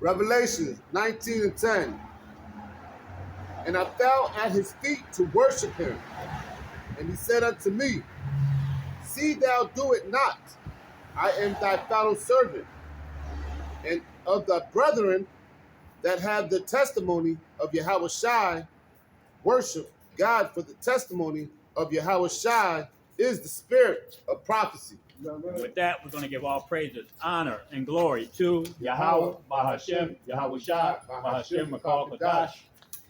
Revelation 19 and 10. And I fell at his feet to worship him. And he said unto me, See thou do it not. I am thy fellow servant, and of thy brethren that have the testimony of Yahweh Shai, worship God, for the testimony of Yahweh Shai is the spirit of prophecy. With that, we're going to give all praises, honor, and glory to Yahweh, Bahashem, Yahweh Shai, Bahashem, Makal Kadash.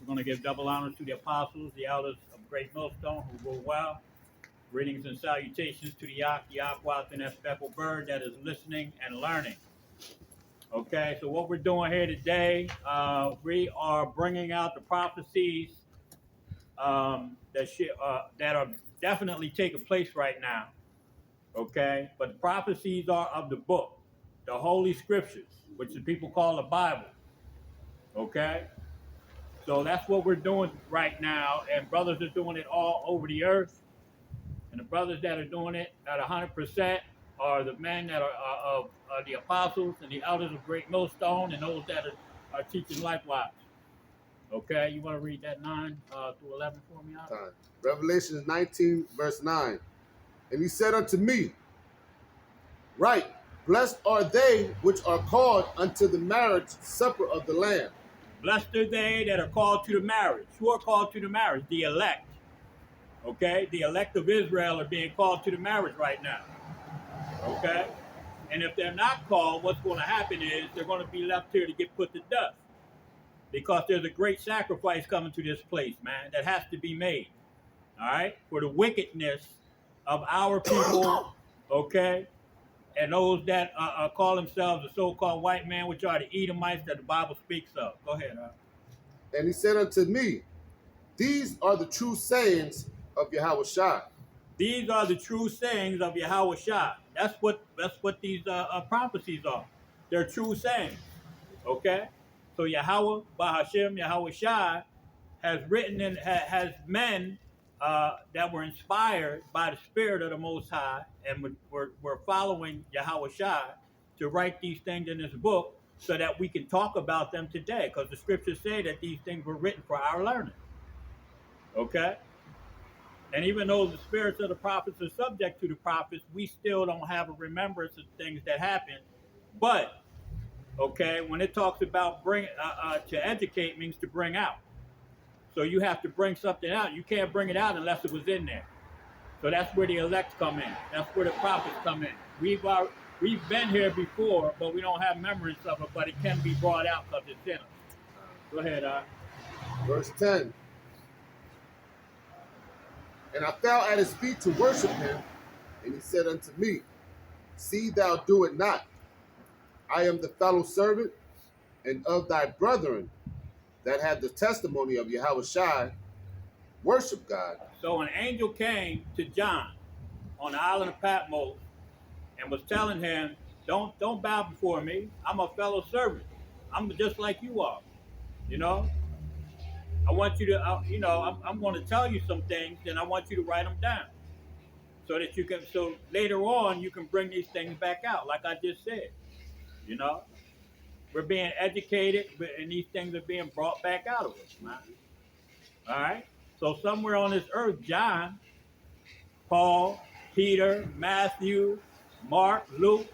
We're going to give double honors to the apostles, the elders of Great Millstone who rule well. Greetings and salutations to the Yak, Yakwat, and that speckled bird that is listening and learning. Okay, so what we're doing here today, we are bringing out the prophecies that are definitely taking place right now. Okay, but the prophecies are of the book, the Holy Scriptures, which the people call the Bible. Okay, so that's what we're doing right now, and brothers are doing it all over the earth. And the brothers that are doing it at 100% are the men that are of the apostles and the elders of Great Millstone, and those that are teaching likewise. Okay, you want to read that 9 through 11 for me? Time. Revelation 19, verse 9. And he said unto me, Right, blessed are they which are called unto the marriage supper of the Lamb. Blessed are they that are called to the marriage. Who are called to the marriage? The elect. Okay, the elect of Israel are being called to the marriage right now. Okay, and if they're not called, what's going to happen is they're going to be left here to get put to death, because there's a great sacrifice coming to this place, man, that has to be made. All right, for the wickedness of our people. Okay, and those that call themselves the so-called white man, which are the Edomites that the Bible speaks of. Go ahead. And he said unto me, These are the true sayings of Yahweh Shai. These are the true sayings of Yahweh Shai. That's what these prophecies are. They're true sayings. Okay? So Yahweh, Bahashem, Yahweh Shai has written and has men that were inspired by the Spirit of the Most High and were following Yahweh Shai to write these things in this book so that we can talk about them today, because the scriptures say that these things were written for our learning. Okay? And even though the spirits of the prophets are subject to the prophets, we still don't have a remembrance of things that happened. But, okay, when it talks about to educate means to bring out. So you have to bring something out. You can't bring it out unless it was in there. So that's where the elects come in. That's where the prophets come in. We've been here before, but we don't have memories of it, but it can be brought out because it's in us. Go ahead, Verse 10. And I fell at his feet to worship him, and he said unto me, See thou do it not. I am the fellow servant, and of thy brethren that have the testimony of Yahweh Shai, worship God. So an angel came to John on the island of Patmos and was telling him, don't bow before me. I'm a fellow servant. I'm just like you are. You know, I want you to, I'm going to tell you some things, and I want you to write them down so that you can, so later on you can bring these things back out, like I just said. You know, we're being educated, and these things are being brought back out of us, man. All right. So somewhere on this earth, John, Paul, Peter, Matthew, Mark, Luke,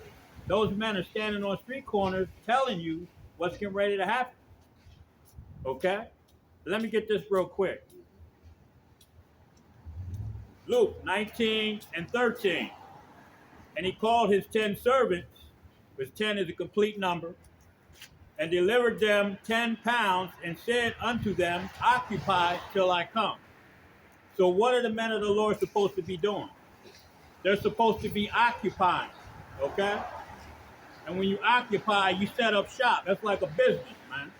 those men are standing on street corners telling you what's getting ready to happen. Okay? Let me get this real quick. Luke 19 and 13. And he called his 10 servants, which 10 is a complete number, and delivered them 10 pounds and said unto them, Occupy till I come. So what are the men of the Lord supposed to be doing? They're supposed to be occupying, okay? And when you occupy, you set up shop. That's like a business, man.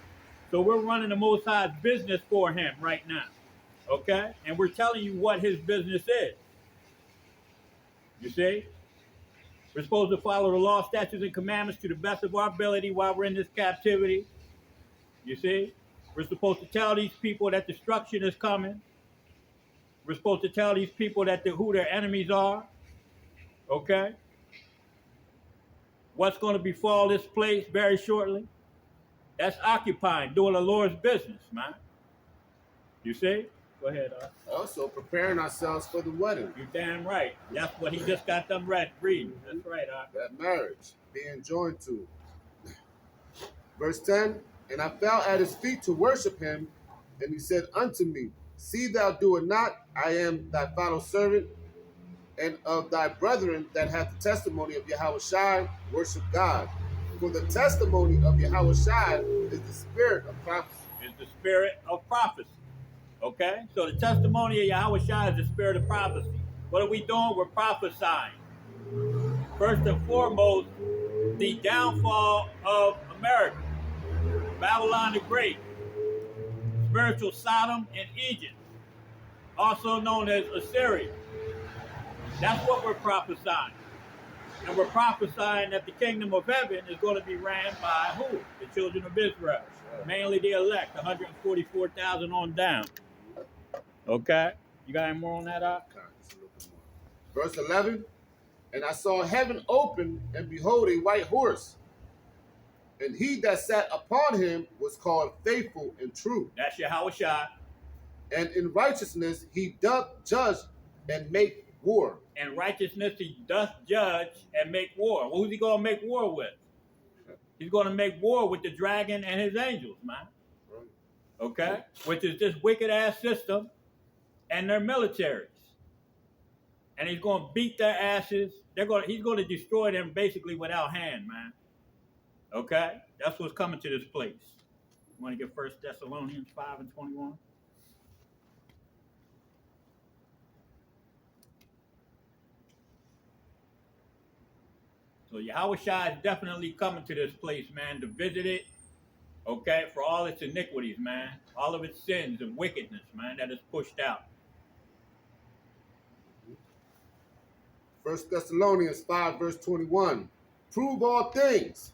So we're running the Most High's business for him right now, okay? And we're telling you what his business is. You see? We're supposed to follow the law, statutes, and commandments to the best of our ability while we're in this captivity. You see? We're supposed to tell these people that destruction is coming. We're supposed to tell these people that who their enemies are. Okay? What's going to befall this place very shortly. That's occupying, doing the Lord's business, man. You see? Go ahead. Also preparing ourselves for the wedding. You damn right. That's what he just got them reading. That's right. That marriage, being joined to. Verse 10, and I fell at his feet to worship him, and he said unto me, see thou do it not, I am thy fellow servant, and of thy brethren that have the testimony of Yahweh Shai, worship God. For the testimony of Yahweh Shai is the spirit of prophecy. Is the spirit of prophecy. Okay? So the testimony of Yahweh Shai is the spirit of prophecy. What are we doing? We're prophesying. First and foremost, the downfall of America, Babylon the Great, spiritual Sodom and Egypt, also known as Assyria. That's what we're prophesying. And we're prophesying that the kingdom of heaven is going to be ran by who? The children of Israel. Mainly the elect, 144,000 on down. Okay? You got any more on that, Verse 11, and I saw heaven open, and behold, a white horse. And he that sat upon him was called faithful and true. That's Yahweh Shai. And in righteousness he doth judge and make war. In righteousness he doth judge and make war. Well, who's he going to make war with? He's going to make war with the dragon and his angels, man. Okay? Which is this wicked ass system and their militaries. And he's going to beat their asses. He's going to destroy them basically without hand, man. Okay? That's what's coming to this place. You want to get 1 Thessalonians 5 and 21? So Yahweh Shai is definitely coming to this place, man, to visit it, okay, for all its iniquities, man, all of its sins and wickedness, man, that is pushed out. 1 Thessalonians 5, verse 21. Prove all things.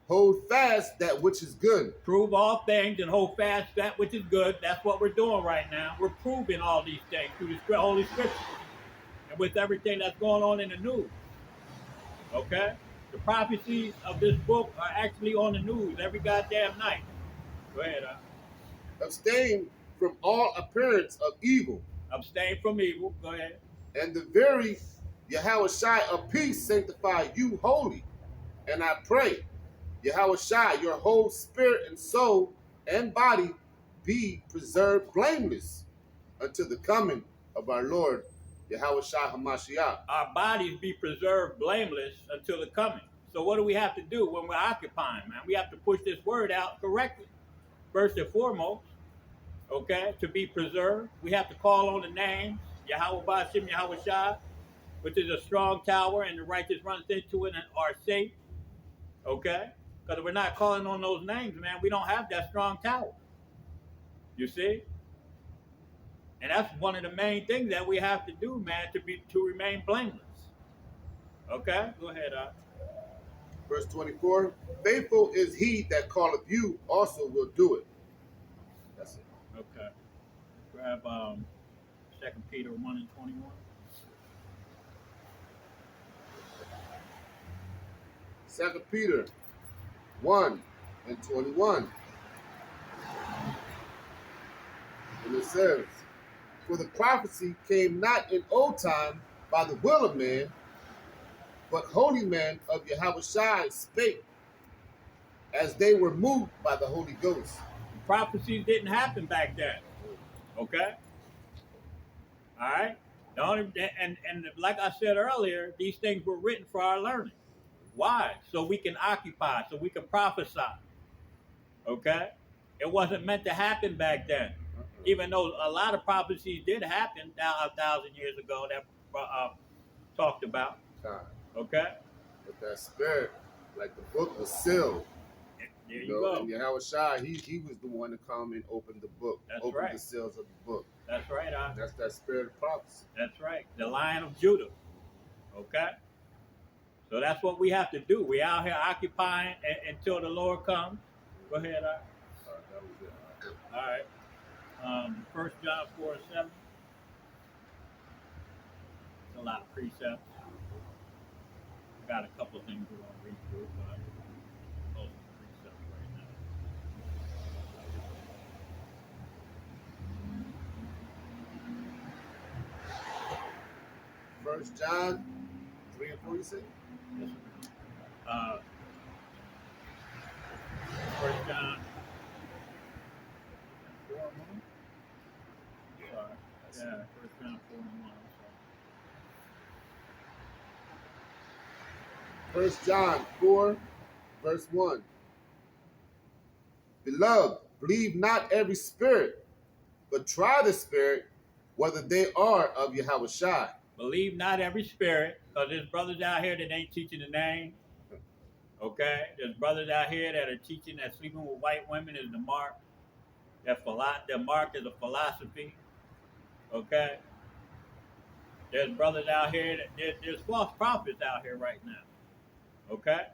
Hold fast that which is good. Prove all things and hold fast that which is good. That's what we're doing right now. We're proving all these things through the Holy Scriptures and with everything that's going on in the news. Okay? The prophecies of this book are actually on the news every goddamn night. Go ahead, Abstain from all appearance of evil. Abstain from evil. Go ahead. And the very Yahweh Shai of peace sanctify you wholly. And I pray, Yahweh Shai, your whole spirit and soul and body be preserved blameless until the coming of our Lord Yahweh Shai HaMashiach. Our bodies be preserved blameless until the coming. So what do we have to do when we're occupying, man? We have to push this word out correctly. First and foremost, okay, to be preserved, we have to call on the names, Yahweh Ba'ashim, Yahweh Shai, which is a strong tower, and the righteous runs into it and are safe, okay? Because we're not calling on those names, man. We don't have that strong tower. You see? And that's one of the main things that we have to do, man, to remain blameless. Okay? Go ahead, Verse 24, faithful is he that calleth you, also will do it. That's it. Okay. Grab 2 Peter 1 and 21. 2 Peter 1 and 21. And it says, for the prophecy came not in old time by the will of man, but holy men of Yahweh Shai spake as they were moved by the Holy Ghost. Prophecies didn't happen back then. Okay? All right? And like I said earlier, these things were written for our learning. Why? So we can occupy, so we can prophesy. Okay? It wasn't meant to happen back then. Even though a lot of prophecies did happen 1,000 years ago that talked about. Okay? But that spirit, like the book was sealed. There you go. And Yahweh Shai, he was the one to come and open the book. That's open right. the seals of the book. That's right. That's that spirit of prophecy. That's right. The Lion of Judah. Okay? So that's what we have to do. We out here occupying until the Lord comes. Go ahead, that was it. All right. 1 John 4 and 7. A lot of precepts. Got a couple of things we're going to read through, but most of the precepts right now. 1 John 3 and 4, you say? Uh, 1 John 4 and 1? Sorry. Yeah, 1 John 4 and 1. 1 John 4, verse 1. Beloved, believe not every spirit, but try the spirit, whether they are of Yahweh Shai. Believe not every spirit, because there's brothers out here that ain't teaching the name. Okay? There's brothers out here that are teaching that sleeping with white women is the mark. Their mark is a philosophy. Okay? There's brothers out here there's false prophets out here right now. Okay?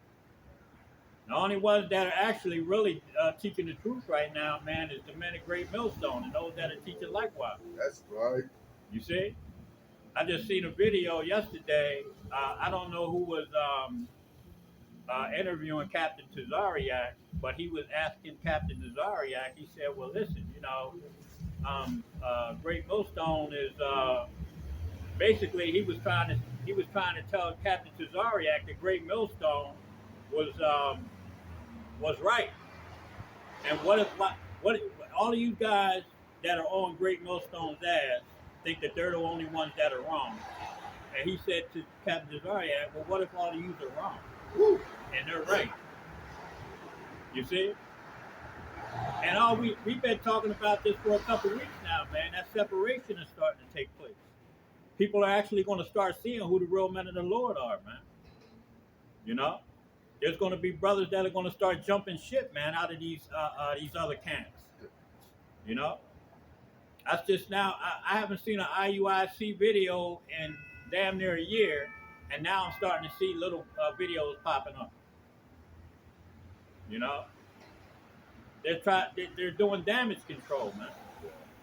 The only ones that are actually really teaching the truth right now, man, is the men of Great Millstone and those that are teaching likewise. That's right. You see? I just seen a video yesterday. I don't know who was interviewing Captain Tazariak, but he was asking Captain Tazariak. He said, "Well, listen, Great Millstone is basically he was trying to tell Captain Tazariak that Great Millstone was right. And what all of you guys that are on Great Millstone's ass think that they're the only ones that are wrong?" And he said to Captain Tazariak, "Well, what if all of you are wrong?" Woo. And they're right. You see? And we've been talking about this for a couple weeks now, man. That separation is starting to take place. People are actually going to start seeing who the real men of the Lord are, man. You know? There's going to be brothers that are going to start jumping ship, man, out of these other camps. You know? That's just now, I haven't seen an IUIC video in damn near a year, and now I'm starting to see little videos popping up. You know? They're doing damage control, man.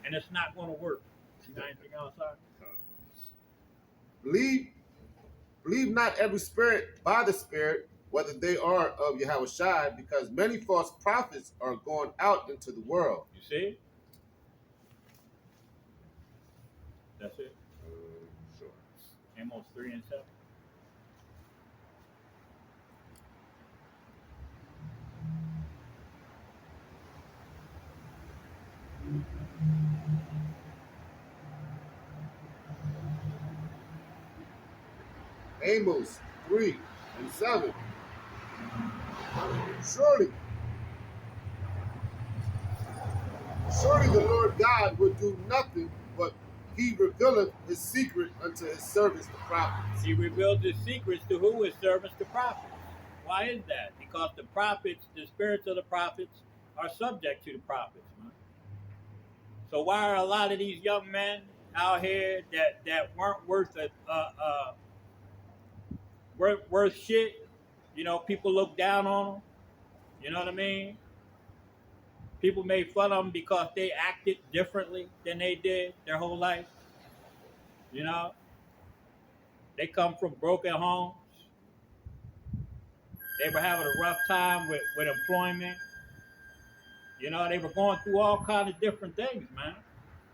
And it's not going to work. You got anything else, sir? Believe not every spirit by the Spirit, whether they are of Yahweh Shai, because many false prophets are going out into the world. You see? That's it. Sure. Amos 3 and 7. Amos 3 and 7. Surely the Lord God will do nothing, but he revealeth his secret unto his servants the prophets. He reveals his secrets to who? His servants, the prophets. Why is that? Because the prophets, the spirits of the prophets, are subject to the prophets, man. So why are a lot of these young men out here that weren't worth shit? You know, people look down on them. You know what I mean? People made fun of them because they acted differently than they did their whole life. You know? They come from broken homes. They were having a rough time with employment. You know, they were going through all kinds of different things, man.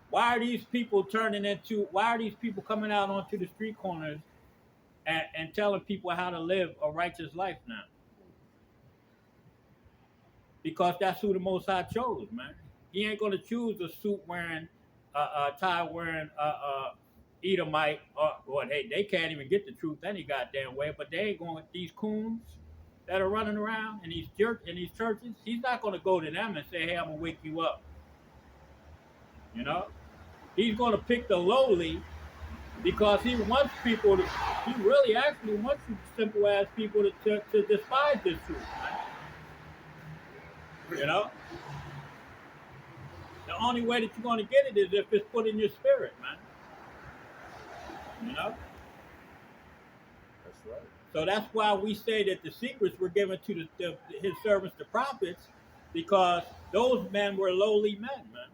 Why are these people coming out onto the street corners and telling people how to live a righteous life now? Because that's who the Most High chose, man. He ain't going to choose a suit wearing, tie wearing, Edomite, or they can't even get the truth any goddamn way, but they ain't going, these coons that are running around in these churches, he's not going to go to them and say, "Hey, I'm going to wake you up." You know? He's going to pick the lowly because he really actually wants you simple ass people to despise this truth, man. You know? The only way that you're going to get it is if it's put in your spirit, man. You know? That's right. So that's why we say that the secrets were given to his servants, the prophets, because those men were lowly men, man.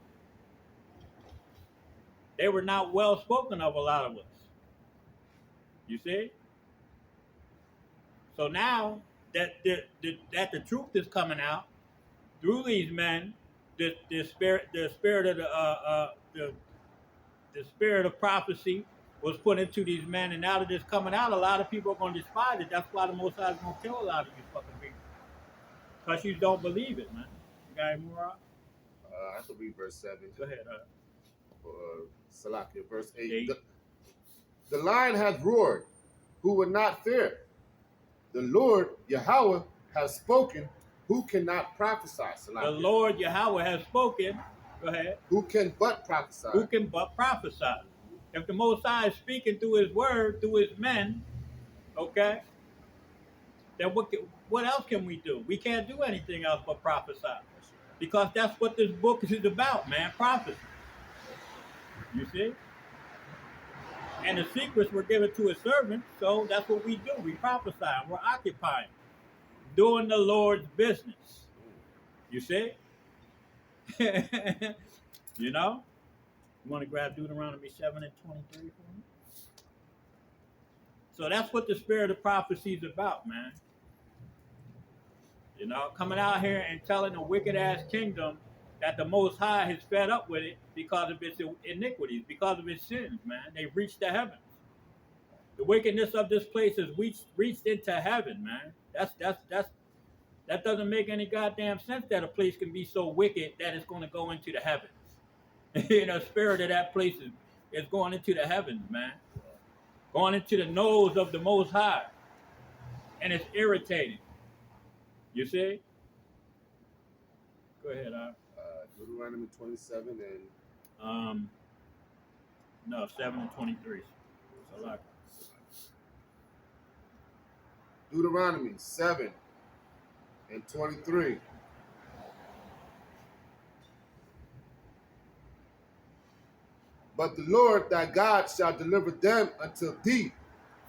They were not well spoken of, a lot of us. You see? So now that the truth is coming out through these men, the spirit of the spirit of prophecy was put into these men, and now that it's coming out, a lot of people are going to despise it. That's why the Most High is going to kill a lot of you fucking people. Because you don't believe it, man. You got any more? I have to read verse 7. Go ahead. Salakia, verse 8. 8. The lion hath roared, who would not fear? The Lord Yahweh has spoken, who cannot prophesy? Salakia. The Lord Yahweh has spoken. Go ahead. Who can but prophesy? Who can but prophesy? If the Most High is speaking through his word, through his men, okay, then what else can we do? We can't do anything else but prophesy. Because that's what this book is about, man, prophecy. You see? And the secrets were given to his servants, so that's what we do. We prophesy, we're occupying, doing the Lord's business. You see? You know? You want to grab Deuteronomy 7 and 23 for me? So that's what the spirit of prophecy is about, man. You know, coming out here and telling a wicked-ass kingdom that the Most High has fed up with it because of its iniquities, because of its sins, man. They reached the heavens. The wickedness of this place has reached into heaven, man. That doesn't make any goddamn sense that a place can be so wicked that it's going to go into the heavens. You know, the spirit of that place is going into the heavens, man. Going into the nose of the Most High. And it's irritating. You see? Go ahead, Deuteronomy 27 and... No, 7 and 23. Salak. Deuteronomy 7 and 23. But the Lord thy God shall deliver them unto thee,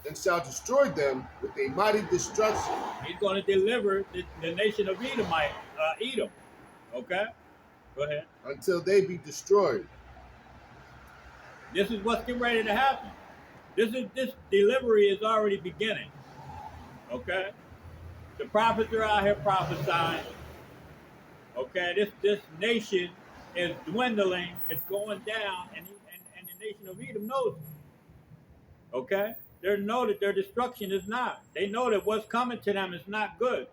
and shall destroy them with a mighty destruction. He's going to deliver the nation of Edom. Okay? Go ahead. Until they be destroyed. This is what's getting ready to happen. This delivery is already beginning. Okay? The prophets are out here prophesying. Okay? This nation is dwindling. It's going down, and the nation of Edom knows it. Okay? They know that their destruction is not. They know that what's coming to them is not good.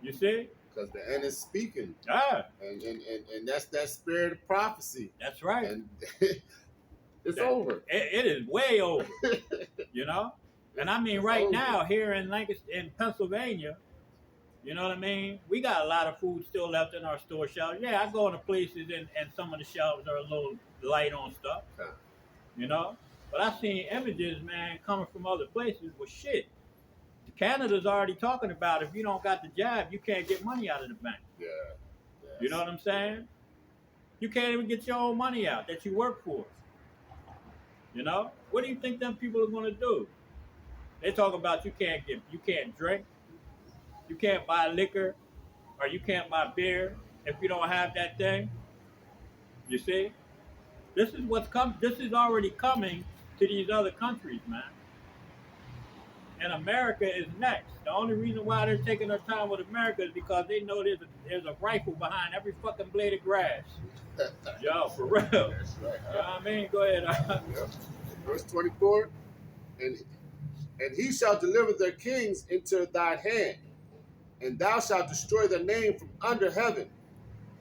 You see? Because the end is speaking. Ah. And that's that spirit of prophecy. That's right. And it's over. It is way over. You know? And I mean, right now, here in Lancaster, in Pennsylvania, you know what I mean? We got a lot of food still left in our store shelves. Yeah, I go into places and some of the shelves are a little light on stuff. Okay. You know? But I've seen images, man, coming from other places with shit. Canada's already talking about if you don't got the jab, you can't get money out of the bank. Yeah. Yes. You know what I'm saying? You can't even get your own money out that you work for. You know? What do you think them people are going to do? They talk about you can't drink, you can't buy liquor, or you can't buy beer if you don't have that thing. You see? This is already coming to these other countries, man. And America is next. The only reason why they're taking their time with America is because they know there's a rifle behind every fucking blade of grass. Yo, for real. That's right. You know what I mean? Go ahead. Yep. Verse 24. And he shall deliver their kings into thine hand, and thou shalt destroy their name from under heaven.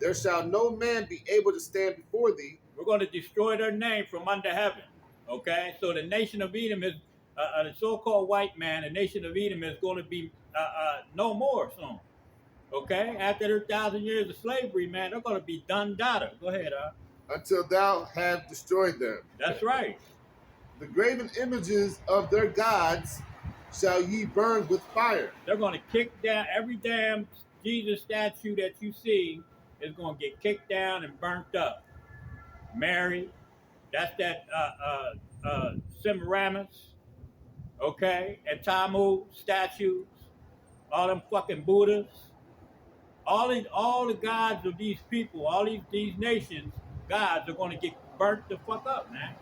There shall no man be able to stand before thee. We're going to destroy their name from under heaven. Okay? So the nation of Edom is, the so-called white man, the nation of Edom is going to be no more soon. Okay? After their 1,000 years of slavery, man, they're going to be done data. Go ahead, Until thou have destroyed them. That's right. The graven images of their gods shall ye burn with fire. They're going to kick down every damn Jesus statue that you see is going to get kicked down and burnt up. Mary, that's that Semiramis, okay, and Tamu statues, all them fucking Buddhas, all the gods of these people, all these nations, gods are going to get burnt the fuck up, man.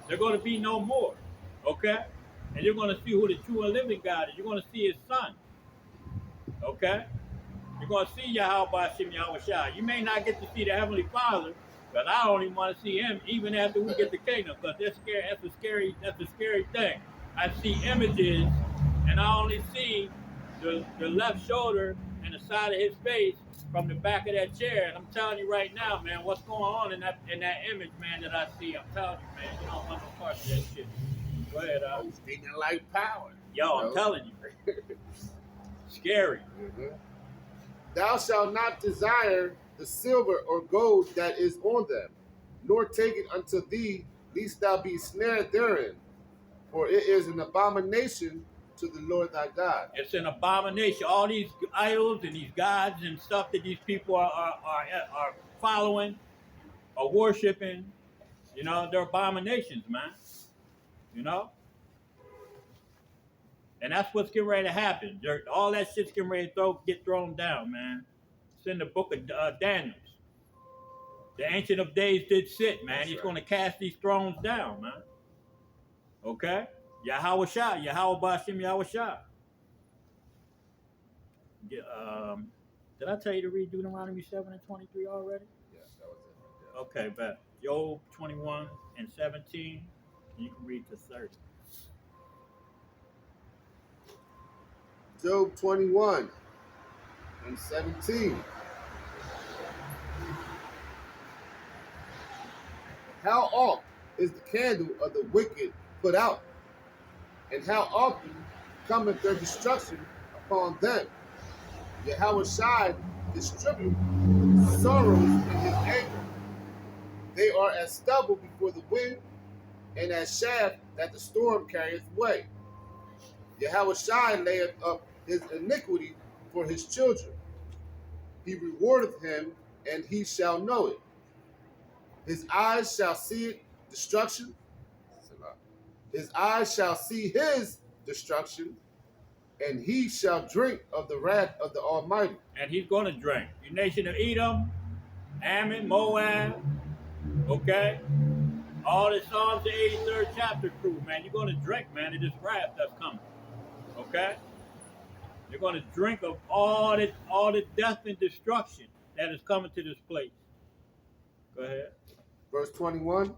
They're going to be no more, okay? And you're going to see who the true and living God is. You're going to see his son, okay? You're going to see Yahweh Hashem Yahweh Shai. You may not get to see the Heavenly Father, Because I don't even want to see him even after we get the kingdom. Because that's scary. That's a scary thing. I see images, and I only see the left shoulder and the side of his face from the back of that chair. And I'm telling you right now, man, what's going on in that image, man, that I see. I'm telling you, man, you don't want no part of that shit. Go ahead, He's speaking like power. Yo, I'm telling you. Scary. Mm-hmm. Thou shalt not desire the silver or gold that is on them, nor take it unto thee, lest thou be snared therein. For it is an abomination to the Lord thy God. It's an abomination. All these idols and these gods and stuff that these people are following, are worshiping, you know, they're abominations, man. You know? And that's what's getting ready to happen. All that shit's getting ready to get thrown down, man. It's in the book of Daniel. The Ancient of Days did sit, man. That's He's going to cast these thrones down, man. Okay? Yahweh Shah, Yahweh Bashim, Yahweh Shah. Did I tell you to read Deuteronomy 7 and 23 already? Yeah, that was it. Okay, bet. Job 21 and 17. You can read to 30. Job 21 and 17. How oft is the candle of the wicked put out? And how often cometh their destruction upon them? Yahweh Shai distribute sorrows in his anger. They are as stubble before the wind, and as shaft that the storm carrieth away. Yahweh Shai layeth up his iniquity for his children. He rewardeth him, and he shall know it. His eyes shall see it, destruction. His eyes shall see his destruction, and he shall drink of the wrath of the Almighty. And he's going to drink. You nation of Edom, Ammon, Moab, okay? All the Psalms, the 83rd chapter crew, man. You're going to drink, man, of this wrath that's coming, okay? You're going to drink of all the death and destruction that is coming to this place. Go ahead. Verse 21.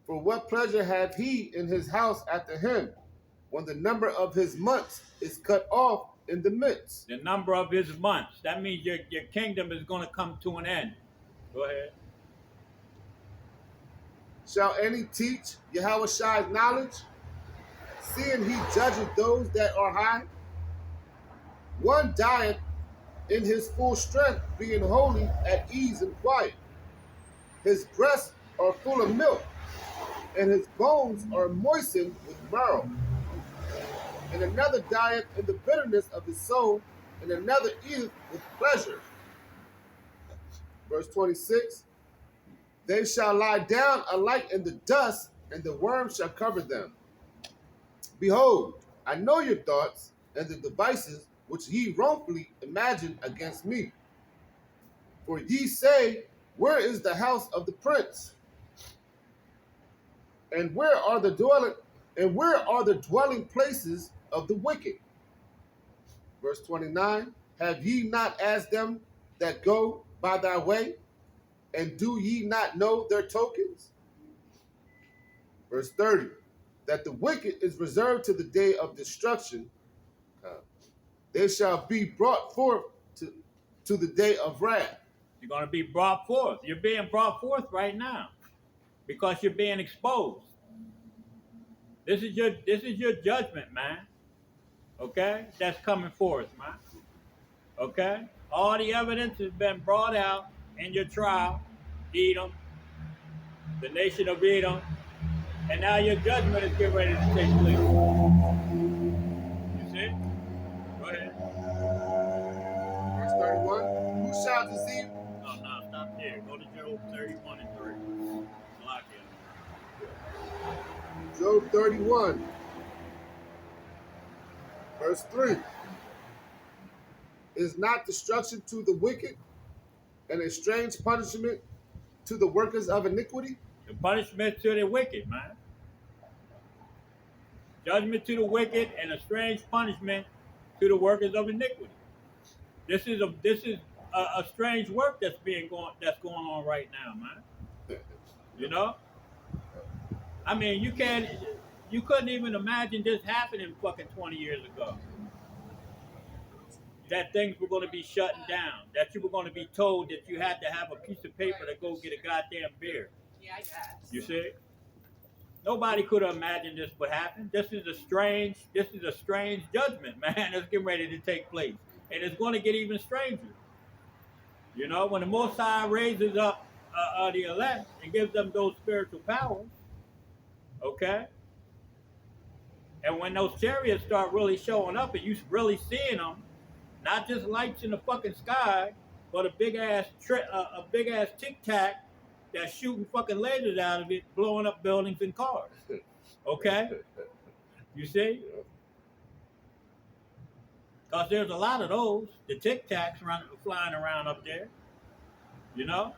For what pleasure hath he in his house after him, when the number of his months is cut off in the midst? The number of his months. That means your kingdom is going to come to an end. Go ahead. Shall any teach Yahweh Shai's knowledge, seeing he judgeth those that are high? One dieth in his full strength, being wholly at ease and quiet. His breasts are full of milk, and his bones are moistened with marrow. And another dieth in the bitterness of his soul, and another eateth with pleasure. Verse 26. They shall lie down alike in the dust, and the worms shall cover them. Behold, I know your thoughts, and the devices which ye wrongfully imagine against me. For ye say, where is the house of the prince? And where are the dwelling places of the wicked? Verse 29. Have ye not asked them that go by thy way? And do ye not know their tokens? Verse 30. That the wicked is reserved to the day of destruction. They shall be brought forth to the day of wrath. You're going to be brought forth. You're being brought forth right now because you're being exposed. This is your judgment, man. Okay? That's coming forth, man. Okay? All the evidence has been brought out in your trial. Edom, the nation of Edom, and now your judgment is getting ready to take place. You see? Go ahead. Verse 31. Who shall deceive? No, stop there. Go to Job 31 and 3. Lock it. Job 31, verse 3. Is not destruction to the wicked, and a strange punishment to the workers of iniquity? The punishment to the wicked, man. Judgment to the wicked and a strange punishment to the workers of iniquity. This is a strange work that's going on right now, man. You know? I mean, you couldn't even imagine this happening fucking 20 years ago. That things were going to be shutting down. That you were going to be told that you had to have a piece of paper to go get a goddamn beer. Yeah, I guess. You see? Nobody could have imagined this would happen. This is a strange judgment, man, that's getting ready to take place. And it's going to get even stranger. You know, when the Most High raises up the elect and gives them those spiritual powers, okay? And when those chariots start really showing up and you really seeing them, not just lights in the fucking sky, but a big ass tic tac that's shooting fucking lasers out of it, blowing up buildings and cars. Okay? You see? Because there's a lot of those, the tic tacs flying around up there. You know?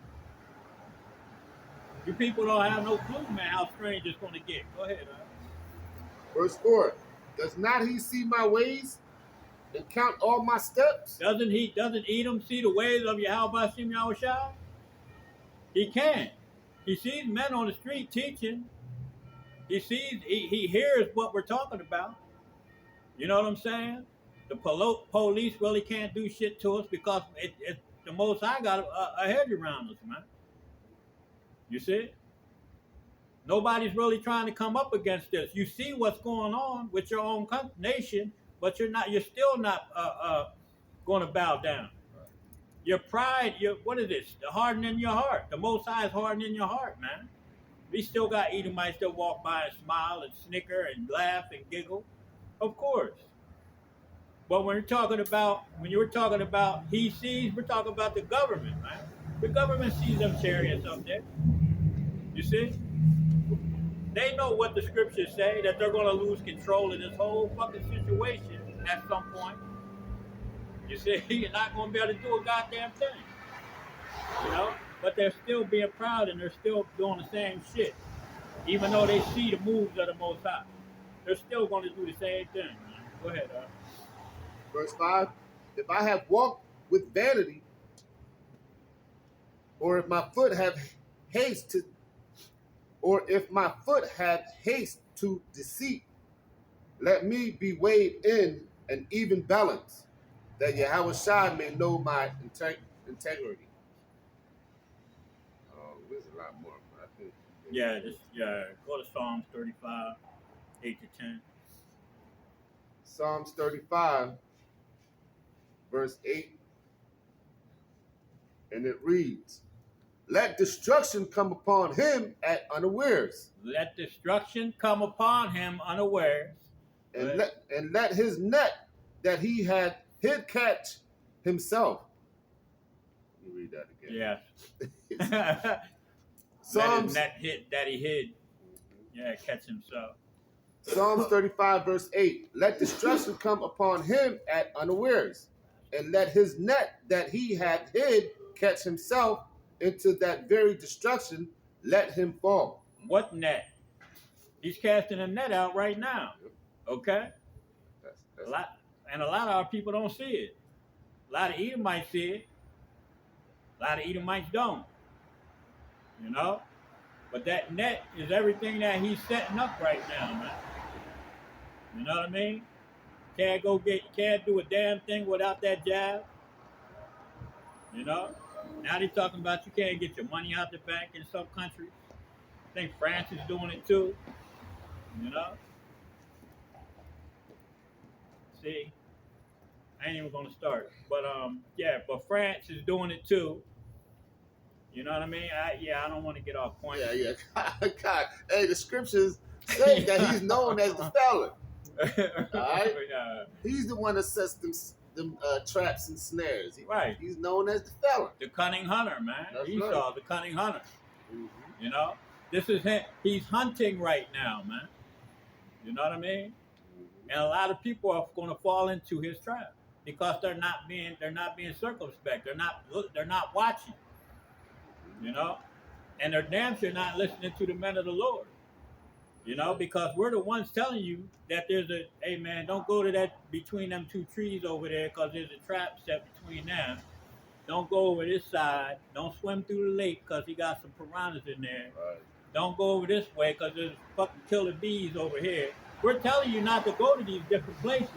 You people don't have no clue, man, how strange it's going to get. Go ahead, Verse 4. Does not he see my ways and count all my steps? Doesn't Edom see the ways of Yahweh Shem Yahushua? He can. He sees men on the street teaching. He hears what we're talking about. You know what I'm saying? The police really can't do shit to us because the Most High got a hedge around us, man. You see? Nobody's really trying to come up against this. You see what's going on with your own nation, but you're still not going to bow down. Your pride, what is this? The hardening your heart. The Most High is hardening your heart, man. We still got Edomites that walk by and smile and snicker and laugh and giggle. Of course. But when you were talking about he sees, we're talking about the government, man. The government sees them chariots up there. You see? They know what the scriptures say, that they're going to lose control of this whole fucking situation at some point. You see, you're not going to be able to do a goddamn thing. You know? But they're still being proud and they're still doing the same shit. Even though they see the moves of the Most High. They're still going to do the same thing, man. Go ahead, Verse 5. If I have walked with vanity, or if my foot have haste to deceit, let me be weighed in an even balance, that Yahweh Shai may know my integrity. There's a lot more, but I think. Go to Psalms 35, 8 to 10. Psalms 35, verse 8, and it reads, let destruction come upon him at unawares. Let destruction come upon him unawares. And let his net that he had hid catch himself. Let me read that again. Yeah. Psalms, let his net that he hid. Yeah, catch himself. Psalms 35, verse 8. Let destruction come upon him at unawares, and let his net that he had hid catch himself. Into that very destruction, let him fall. What net? He's casting a net out right now. Okay? That's a lot of our people don't see it. A lot of Edomites see it. A lot of Edomites don't. You know? But that net is everything that he's setting up right now, man. You know what I mean? Can't do a damn thing without that jab. You know? Now they're talking about you can't get your money out the bank in some countries. I think France is doing it too. You know? See? I ain't even gonna start. But but France is doing it too. You know what I mean? I don't want to get off point. Yeah. God. Hey, the scriptures say that he's known as the felon. Alright? He's the one that sets them traps and snares. Right. He's known as the felon. The cunning hunter, man. That's Esau, right. the cunning hunter. Mm-hmm. You know? This is him. He's hunting right now, man. You know what I mean? Mm-hmm. And a lot of people are going to fall into his trap because they're not being circumspect. They're not watching. You know? And they're damn sure not listening to the men of the Lord. You know, because we're the ones telling you that hey man, don't go to that between them two trees over there because there's a trap set between them. Don't go over this side. Don't swim through the lake because he got some piranhas in there. Right. Don't go over this way because there's fucking killer bees over here. We're telling you not to go to these different places,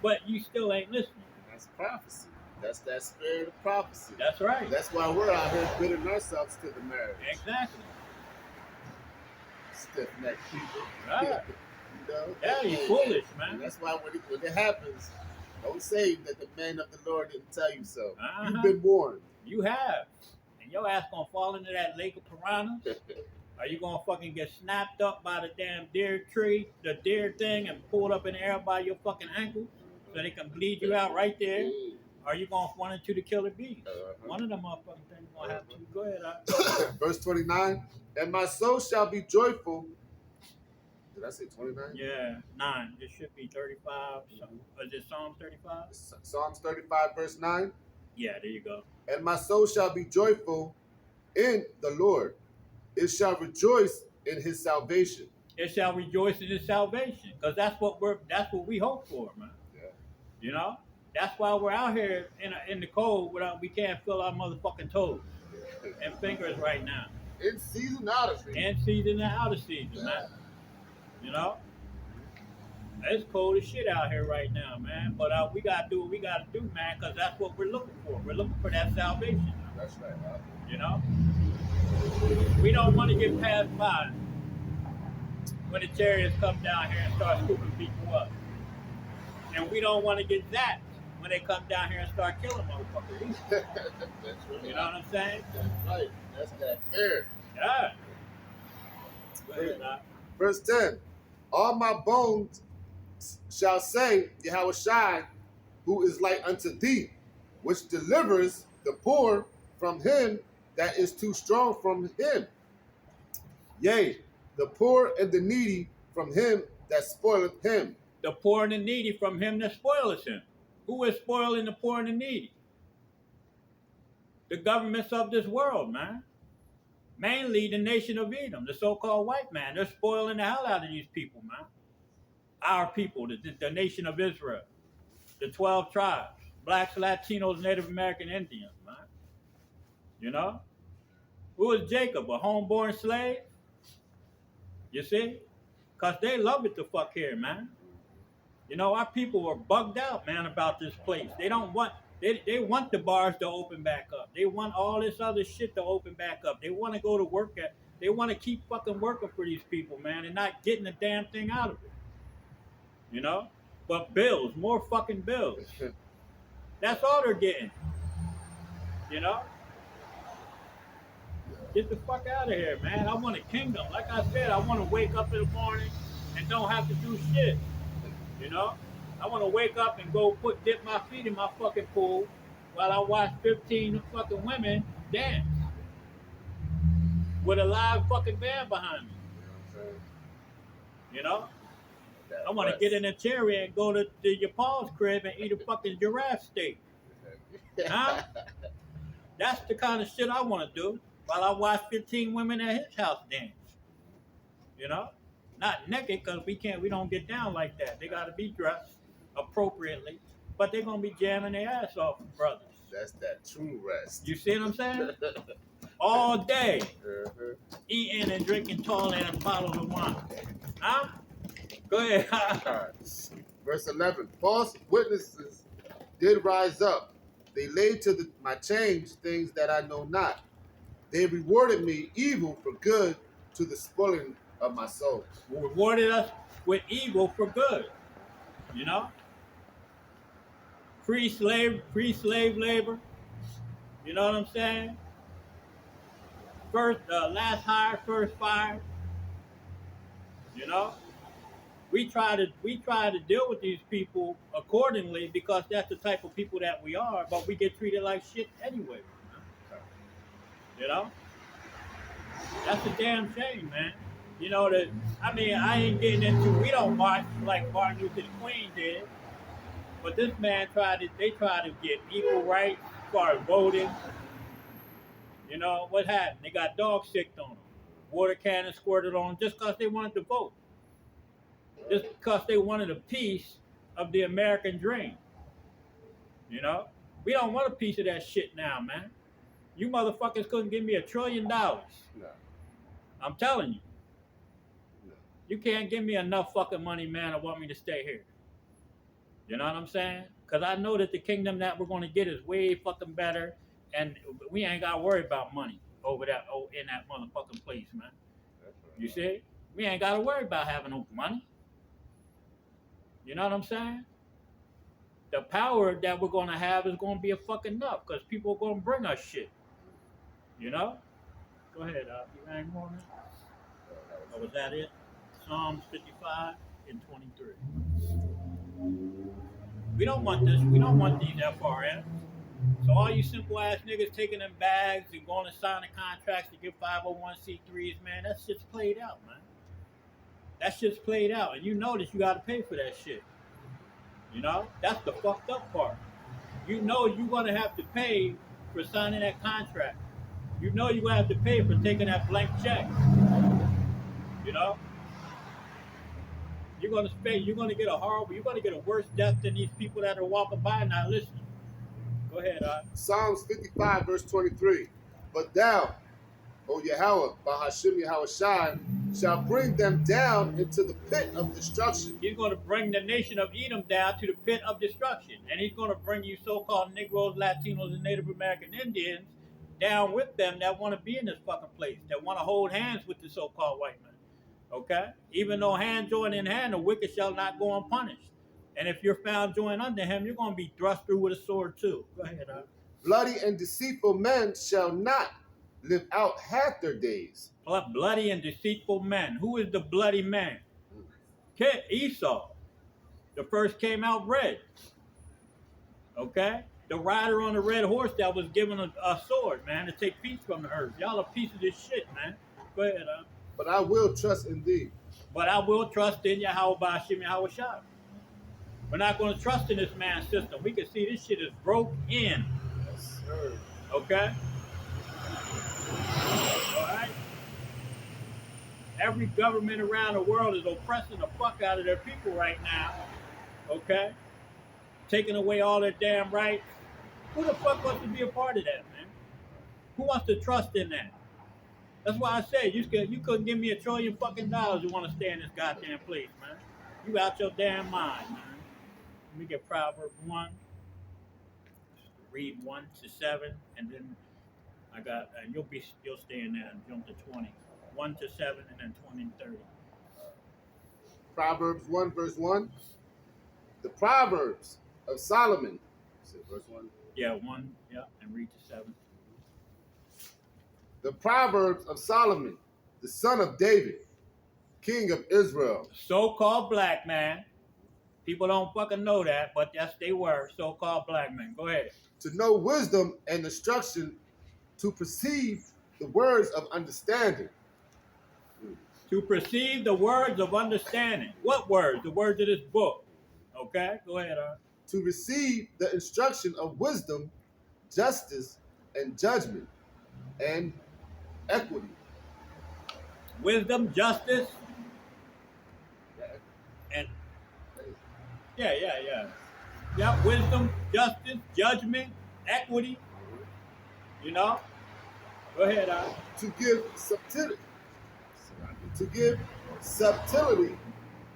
but you still ain't listening. That's prophecy. That's that spirit of prophecy. That's right. That's why we're out here bidding ourselves to the marriage. Exactly. Stiff-necked people. Right. You know? Yeah, you're foolish, man. And that's why when it happens, don't say that the man of the Lord didn't tell you so. Uh-huh. You've been warned. You have. And your ass gonna fall into that lake of piranhas? Are you gonna fucking get snapped up by the damn deer tree, the deer thing, and pulled up in the air by your fucking ankles so they can bleed you out right there? Are you gonna run into the killer bees? One of them motherfucking things gonna happen to you. Go ahead. Verse 29, and my soul shall be joyful. Did I say 29? Yeah, 9. It should be 35. Is it Psalms 35? Psalms 35, verse 9. Yeah, there you go. And my soul shall be joyful in the Lord. It shall rejoice in his salvation. It shall rejoice in his salvation. Because that's what we hope for, man. Yeah. You know? That's why we're out here in the cold without we can't feel our motherfucking toes and fingers right now. In season, out of season. In season and out of season, man. You know? It's cold as shit out here right now, man. But we gotta do what we gotta do, man, because that's what we're looking for. We're looking for that salvation. That's right, man. You know? We don't want to get passed by when the chariots come down here and start scooping people up. And we don't want to get that when they come down here and start killing motherfuckers. That's right. You know what I'm saying? That's right. That's that fear. Yeah. Go ahead, Verse 10. All my bones shall say, Yahweh, who is like unto thee, which delivers the poor from him that is too strong from him. Yea, the poor and the needy from him that spoileth him. The poor and the needy from him that spoileth him. Who is spoiling the poor and the needy? The governments of this world, man. Mainly the nation of Edom, the so-called white man. They're spoiling the hell out of these people, man. Our people, the nation of Israel, the 12 tribes, blacks, Latinos, Native American Indians, man. You know? Who is Jacob, a homeborn slave? You see? Because they love it to fuck here, man. You know, our people are bugged out, man, about this place. They don't want, they want the bars to open back up. They want all this other shit to open back up. They want to go to work they want to keep fucking working for these people, man, and not getting a damn thing out of it. You know? But bills, more fucking bills. That's all they're getting. You know? Get the fuck out of here, man. I want a kingdom. Like I said, I want to wake up in the morning and don't have to do shit. You know? I want to wake up and go dip my feet in my fucking pool while I watch 15 fucking women dance with a live fucking band behind me. You know? I want to get in a chariot and go to your Paul's crib and eat a fucking giraffe steak. Huh? That's the kind of shit I want to do while I watch 15 women at his house dance. You know? Not naked, because we don't get down like that. They got to be dressed appropriately, but they're going to be jamming their ass off, brothers. That's that true rest. You see what I'm saying? All day, eating and drinking tall and bottles of wine. Huh? Go ahead. Verse 11. False witnesses did rise up. They laid to my change things that I know not. They rewarded me evil for good to the spoiling of my soul. Rewarded us with evil for good. You know? Free slave labor. You know what I'm saying? Last hired, first fired. You know? We try to deal with these people accordingly because that's the type of people that we are, but we get treated like shit anyway. You know? That's a damn shame, man. You know, I ain't getting into, we don't march like Martin Luther King did, but this man they tried to get equal rights as far as voting. You know, what happened? They got dog sicked on them. Water cannon squirted on them just because they wanted to vote. Just because they wanted a piece of the American dream. You know? We don't want a piece of that shit now, man. You motherfuckers couldn't give me $1 trillion. No. I'm telling you. You can't give me enough fucking money, man, to want me to stay here. You know what I'm saying? Because I know that the kingdom that we're going to get is way fucking better, and we ain't got to worry about money over that in that motherfucking place, man. You see? We ain't got to worry about having no money. You know what I'm saying? The power that we're going to have is going to be a fucking enough because people are going to bring us shit. You know? Go ahead, you got any more on that? Oh, was that it? Psalms 55 and 23. We don't want this. We don't want these FRMs. So all you simple ass niggas taking them bags and going to sign the contracts to get 501c3s, man, that shit's played out, man. That shit's played out. And you know that you got to pay for that shit. You know? That's the fucked up part. You know you're going to have to pay for signing that contract. You know you're going to have to pay for taking that blank check. You know? You're going to pay. You're going to get a worse death than these people that are walking by not listening. Go ahead, Psalms 55, verse 23. But thou, O Yahweh, Bahashim Yahweh Shai, shall bring them down into the pit of destruction. He's going to bring the nation of Edom down to the pit of destruction. And he's going to bring you so-called Negroes, Latinos, and Native American Indians down with them that want to be in this fucking place, that want to hold hands with the so-called white man. Okay? Even though hand join in hand, the wicked shall not go unpunished. And if you're found joined under him, you're going to be thrust through with a sword too. Go ahead, Bloody and deceitful men shall not live out half their days. Bloody and deceitful men. Who is the bloody man? Esau. The first came out red. Okay? The rider on the red horse that was given a sword, man, to take peace from the earth. Y'all a piece of this shit, man. Go ahead, But I will trust in thee. But I will trust in Yahweh Ba'ashim Yahweh Shai. We're not going to trust in this man's system. We can see this shit is broke in. Yes, sir. Okay? All right? Every government around the world is oppressing the fuck out of their people right now. Okay? Taking away all their damn rights. Who the fuck wants to be a part of that, man? Who wants to trust in that? That's why I said you couldn't give me $1 trillion fucking dollars to want to stay in this goddamn place, man. You out your damn mind, man. Let me get Proverbs 1. Read 1 to 7, and then I got you'll stay in there and jump to 20. 1 to 7, and then 20 and 30. Proverbs 1, verse 1. The Proverbs of Solomon. Is it verse 1? Yeah, 1, yeah, and read to 7. The Proverbs of Solomon, the son of David, king of Israel. So-called black man. People don't fucking know that, but yes, they were so-called black men. Go ahead. To know wisdom and instruction, to perceive the words of understanding. To perceive the words of understanding. What words? The words of this book. Okay, go ahead, To receive the instruction of wisdom, justice, and judgment, and equity. Wisdom, justice, and yeah, wisdom, justice, judgment, equity. You know? Go ahead, To give subtlety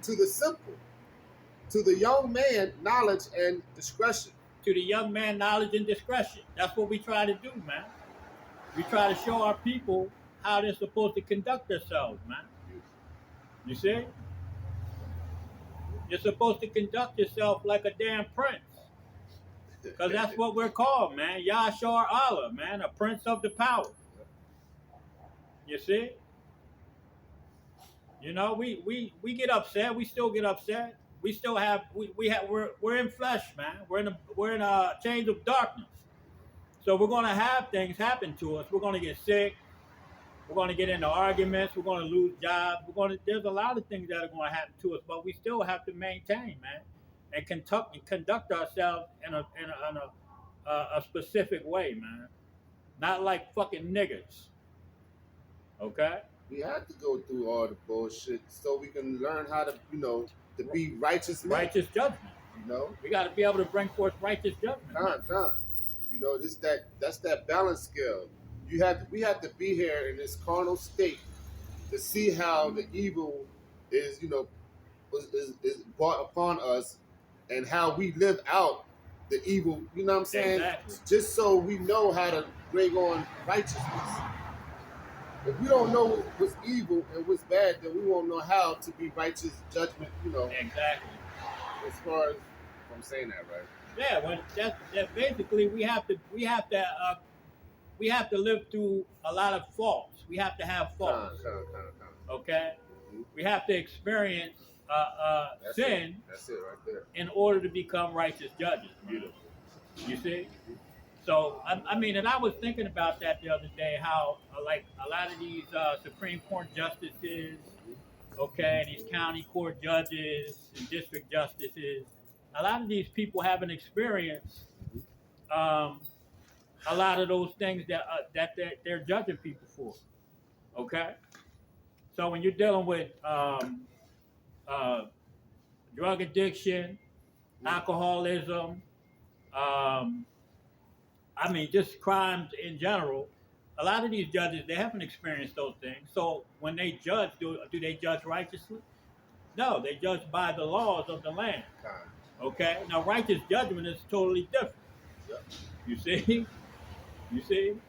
to the simple, to the young man knowledge and discretion. To the young man, knowledge and discretion. That's what we try to do, man. We try to show our people how they're supposed to conduct themselves, man. You see? You're supposed to conduct yourself like a damn prince. Because that's what we're called, man. Yahshua Allah, man. A prince of the power. You see? You know, we get upset. We still get upset. We still have we're in flesh, man. We're in a chains of darkness. So we're gonna have things happen to us. We're gonna get sick. We're gonna get into arguments. We're gonna lose jobs. There's a lot of things that are gonna happen to us, but we still have to maintain, man, and conduct ourselves in a specific way, man. Not like fucking niggas. Okay. We have to go through all the bullshit so we can learn how to, to be righteous men. Righteous judgment. We got to be able to bring forth righteous judgment. Con. That's that balance scale. We have to be here in this carnal state to see how the evil is, is brought upon us, and how we live out the evil. You know what I'm saying? Exactly. Just so we know how to bring on righteousness. If we don't know what's evil and what's bad, then we won't know how to be righteous judgment. Exactly. As far as if I'm saying that right. Yeah. Well, that's basically we have to live through a lot of faults. We have to have faults. Okay. Mm-hmm. We have to experience sin. That's it right there. In order to become righteous judges. Beautiful. You see? So, I mean, and I was thinking about that the other day, how, like, a lot of these Supreme Court justices, okay, and these county court judges and district justices, a lot of these people haven't experienced a lot of those things that they're judging people for, okay? So when you're dealing with drug addiction, alcoholism, I mean, just crimes in general. A lot of these judges, they haven't experienced those things. So when they judge, do they judge righteously? No, they judge by the laws of the land. Okay? Now, righteous judgment is totally different. You see? You see?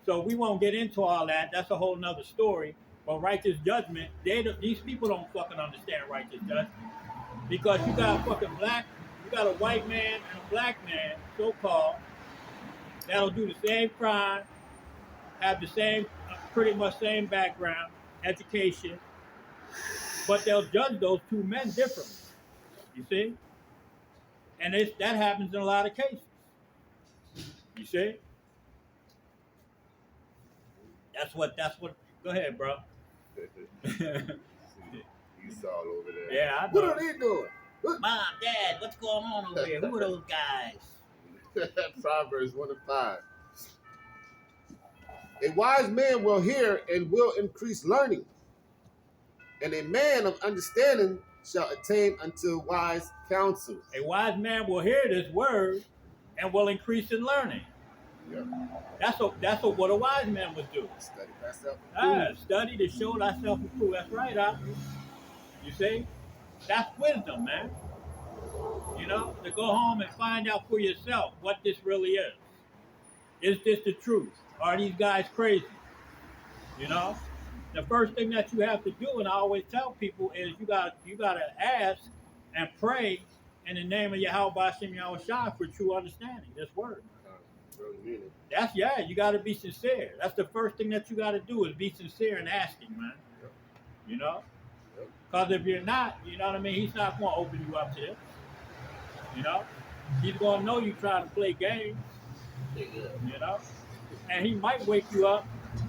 So we won't get into all that. That's a whole nother story. But righteous judgment, these people don't fucking understand righteous judgment. Because you got a white man and a black man, so-called, that'll do the same crime, have the same, pretty much same background, education, but they'll judge those two men differently. You see? And that happens in a lot of cases. You see? That's what, go ahead, bro. He's all over there. Yeah, I know. What are they doing? Mom, Dad, what's going on over here? Who are those guys? Proverbs 1:5. A wise man will hear and will increase learning, and a man of understanding shall attain unto wise counsel. A wise man will hear this word and will increase in learning. Yeah. That's what a wise man would do. Study thyself. Study to show thyself approved. That's right, you see? That's wisdom, man. You know, to go home and find out for yourself what this really is. Is this the truth? Are these guys crazy? You know? The first thing that you have to do, and I always tell people, is you gotta ask and pray in the name of Yahweh Bashem Yahweh Shai for true understanding. This word. Really mean it. You gotta be sincere. That's the first thing that you gotta do, is be sincere in asking, man. Yep. You know? Because if you're not, you know what I mean, he's not gonna open you up to this. You know? He's gonna know you trying to play games. Yeah. You know? And he might wake you up.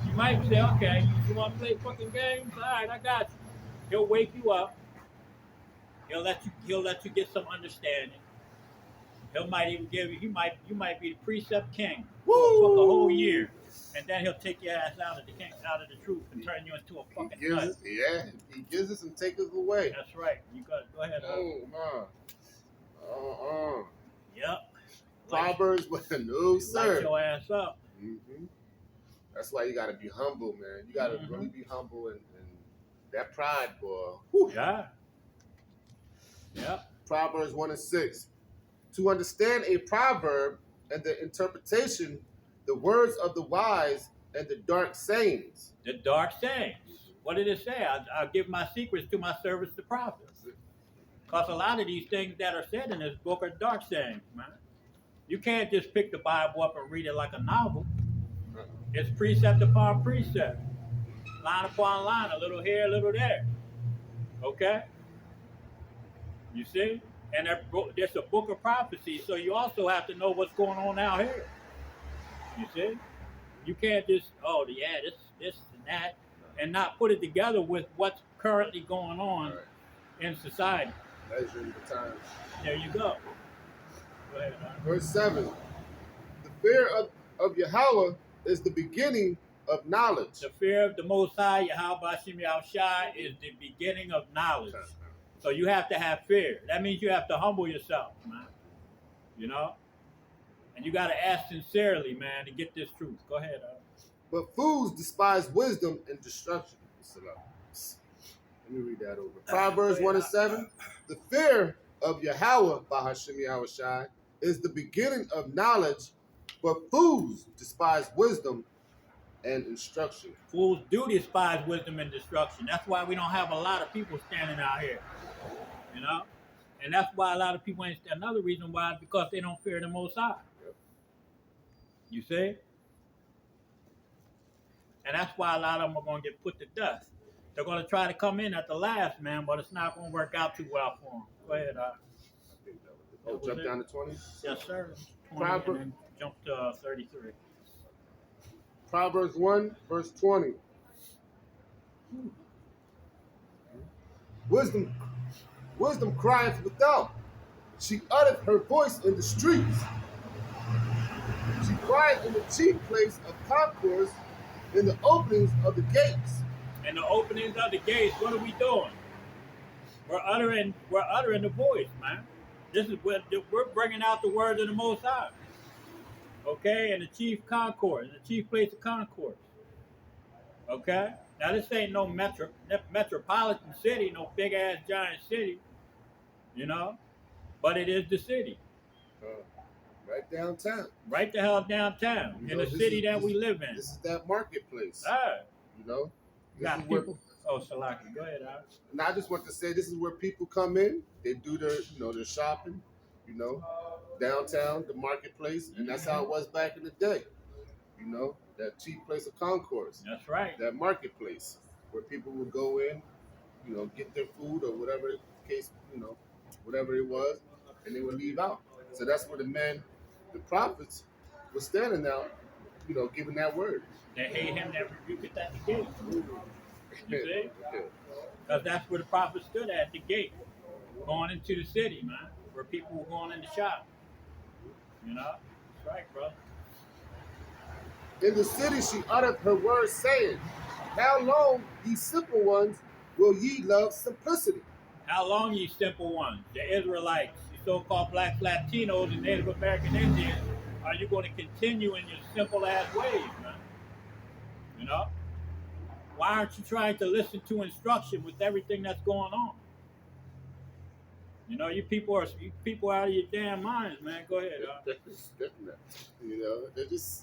You might say, okay, you want to play fucking games? All right, I got you. He'll wake you up. He'll let you get some understanding. You might be the precept king for the whole year, and then he'll take your ass out of the truth and turn you into a fucking nut. He gives us and takes us away. That's right. You go ahead. Oh man. Yep. Proverbs, no sir. Light your ass up. Mm-hmm. That's why you got to be humble, man. You got to really be humble, and that pride, boy. Whew. Yeah. Proverbs 1:6. To understand a proverb and the interpretation, the words of the wise and the dark sayings. The dark sayings. What did it say? I'll give my secrets to my servants, the prophets. Because a lot of these things that are said in this book are dark sayings, man. You can't just pick the Bible up and read it like a novel. It's precept upon precept, line upon line, a little here, a little there. Okay? You see? And there's a book of prophecy, so you also have to know what's going on out here. You see? You can't just, this and that, and not put it together with what's currently going on in society. Measuring the times. There you go. Go ahead, man. Verse 7. The fear of Yahweh is the beginning of knowledge. The fear of the Most High, Yahweh Bashem Yahweh Shai, is the beginning of knowledge. So you have to have fear. That means you have to humble yourself, man. You know? And you got to ask sincerely, man, to get this truth. Go ahead. But fools despise wisdom and destruction. Let me read that over. Proverbs 1 and 7. The fear of Yahweh, Bahashim Yahweh Shai, is the beginning of knowledge, but fools despise wisdom and instruction. Fools do despise wisdom and destruction. That's why we don't have a lot of people standing out here, you know? And that's why a lot of people ain't. Another reason why is because they don't fear the Most High. Yep. You see? And that's why a lot of them are going to get put to death. They're going to try to come in at the last, man, but it's not going to work out too well for them. Go ahead. Jump down to 20? Yes, sir. 20 and then jump to 33. Proverbs 1, verse 20. Wisdom crieth without. She uttereth her voice in the streets. She crieth in the chief place of concourse, in the openings of the gates. In the openings of the gates, what are we doing? We're uttering the voice, man. This is what we're bringing out the words of the Most High. Okay, in the chief concourse, in the chief place of concourse. Okay, now this ain't no metropolitan city, no big ass giant city, you know, but it is the city. Right downtown. Right the hell downtown, in the city that we live in. This is that marketplace. All right. You know? Got people. Oh, Salaki, go ahead, Alex. And I just want to say this is where people come in, they do their, their shopping, downtown, the marketplace, and that's how it was back in the day. That cheap place of concourse. That's right. That marketplace where people would go in, get their food or whatever the case, whatever it was, and they would leave out. So that's where the prophets were standing out, giving that word. They hate him that rebuketh at the gate. You see? Because that's where the prophet stood at the gate, going into the city, man, where people were going in the shop. That's right, brother. In the city she uttered her words, saying, how long, ye simple ones, will ye love simplicity? How long, ye simple ones, the Israelites, the so-called black Latinos and Native American Indians, are you going to continue in your simple-ass ways, man? Why aren't you trying to listen to instruction with everything that's going on? You people are out of your damn minds, man. Go ahead. This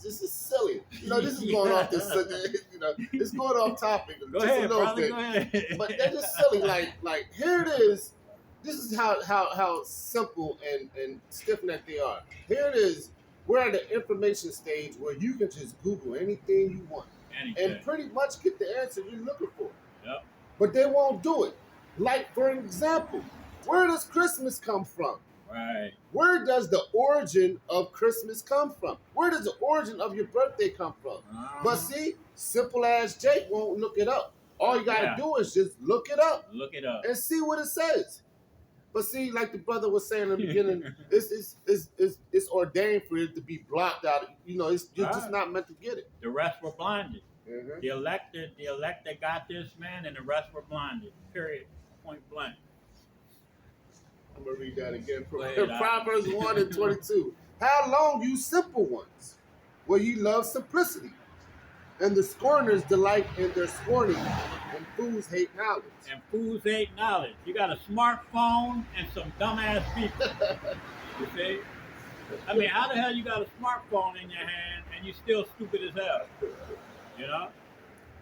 is silly. This is going off this. It's going off topic. Go ahead, brother. Go ahead. But they're just silly. Like here it is. This is how simple and stiff-necked they are. Here it is. We're at the information stage where you can just Google anything you want and pretty much get the answer you're looking for. Yep. But they won't do it. Like, for example, where does Christmas come from? Right. Where does the origin of Christmas come from? Where does the origin of your birthday come from? But see, simple as Jake won't look it up. All you gotta do is just look it up. Look it up. And see what it says. But see, like the brother was saying in the beginning, it's ordained for it to be blocked out. You're just not meant to get it. The rest were blinded. Mm-hmm. The elected got this, man, and the rest were blinded. Period. Point blank. I'm gonna read that again. Proverbs 1 and 22. How long, you simple ones, will ye love simplicity? And the scorners delight in their scorning, and fools hate knowledge. And fools hate knowledge. You got a smartphone and some dumbass people. You see? I mean, how the hell you got a smartphone in your hand and you still stupid as hell?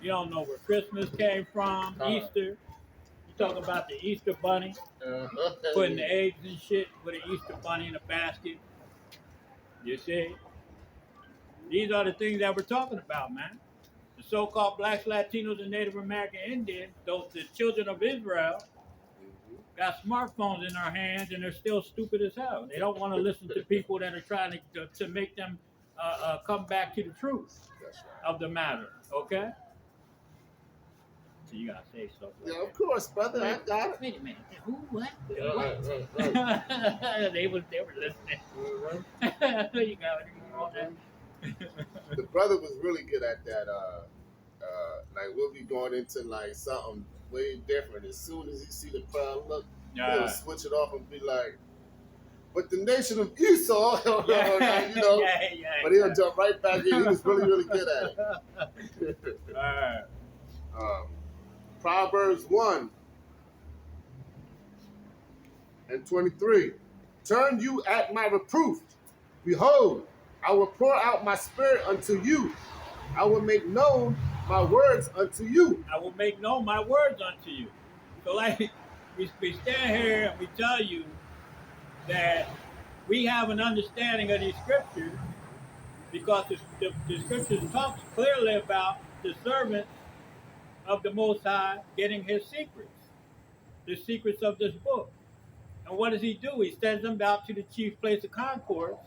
You don't know where Christmas came from, Easter. You talk about the Easter bunny, putting the eggs and shit with an Easter bunny in a basket. You see? These are the things that we're talking about, man. The so-called blacks, Latinos, and Native American Indians, the children of Israel, got smartphones in their hands and they're still stupid as hell. They don't want to listen to people that are trying to make them come back to the truth of the matter, okay? So you gotta say stuff like of course, brother. I got it. Wait a minute. Who? What? Right. They were listening. You got it. The brother was really good at that. Like we'll be going into like something way different. As soon as he see the crowd look, he'll switch it off and be like, "But the nation of Esau," But he'll jump right back in. He was really, really good at it. Proverbs 1:23. Turn you at my reproof. Behold, I will pour out my spirit unto you. I will make known my words unto you. I will make known my words unto you. So like we stand here and we tell you that we have an understanding of these scriptures because the scriptures talks clearly about the servants of the Most High getting his secrets, the secrets of this book. And what does he do? He sends them out to the chief place of concourse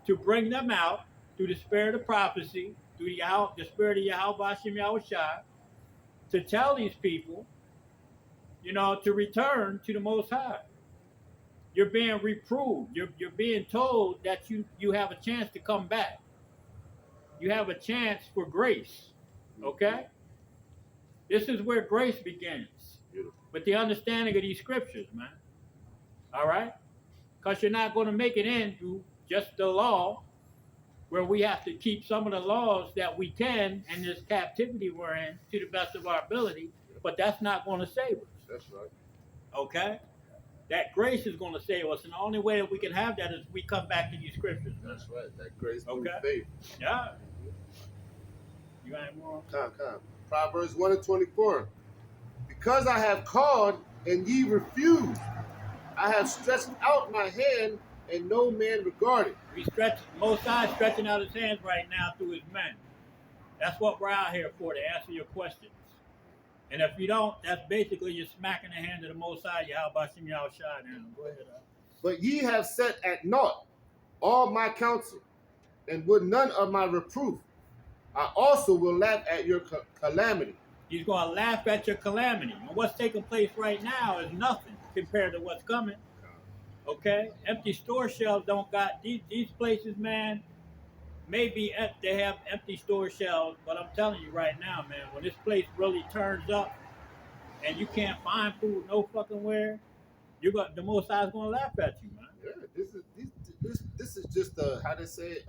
to bring them out through the spirit of prophecy, through the spirit of Yahweh Hashem Yahushua, to tell these people, to return to the Most High. You're being reproved. You're being told that you have a chance to come back. You have a chance for grace. Okay? This is where grace begins. With the understanding of these scriptures, man. All right? Because you're not going to make it into just the law where we have to keep some of the laws that we can in this captivity we're in to the best of our ability, but that's not going to save us. That's right. Okay? That grace is going to save us, and the only way that we can have that is we come back to these scriptures. Man. That's right. That grace through faith. Yeah. You got any more? Come. Proverbs 1:24. Because I have called and ye refused, I have stretched out my hand and no man regarded. Most High stretching out his hands right now through his men. That's what we're out here for, to answer your questions. And if you don't, that's basically you're smacking the hand of the Most High, Yahweh Hashem Yahushua. Go ahead. But ye have set at naught all my counsel, and would none of my reproof. I also will laugh at your calamity. He's going to laugh at your calamity. And what's taking place right now is nothing compared to what's coming. Okay? Empty store shelves don't got these places, man. Maybe they have empty store shelves, but I'm telling you right now, man, when this place really turns up and you can't find food no fucking where, the Most High is going to laugh at you, man. Yeah, this is just how they say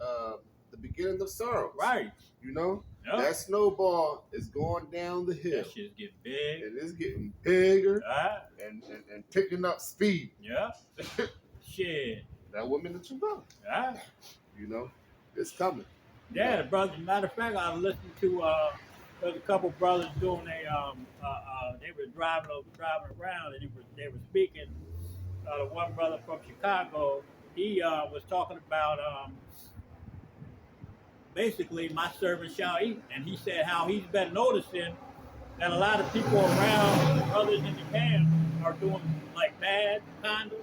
the beginning of sorrow. Right. Yep. That snowball is going down the hill. That shit's getting big. And it's getting bigger right. and picking up speed. Yeah. Shit. That woman that you love. Right. It's coming. Yeah, the brothers. Matter of fact, I listened to there's a couple brothers doing they were driving around and they were speaking. The one brother from Chicago, he was talking about basically my servant shall eat, and he said how he's been noticing that a lot of people around the brothers in the camp are doing like bad kind of.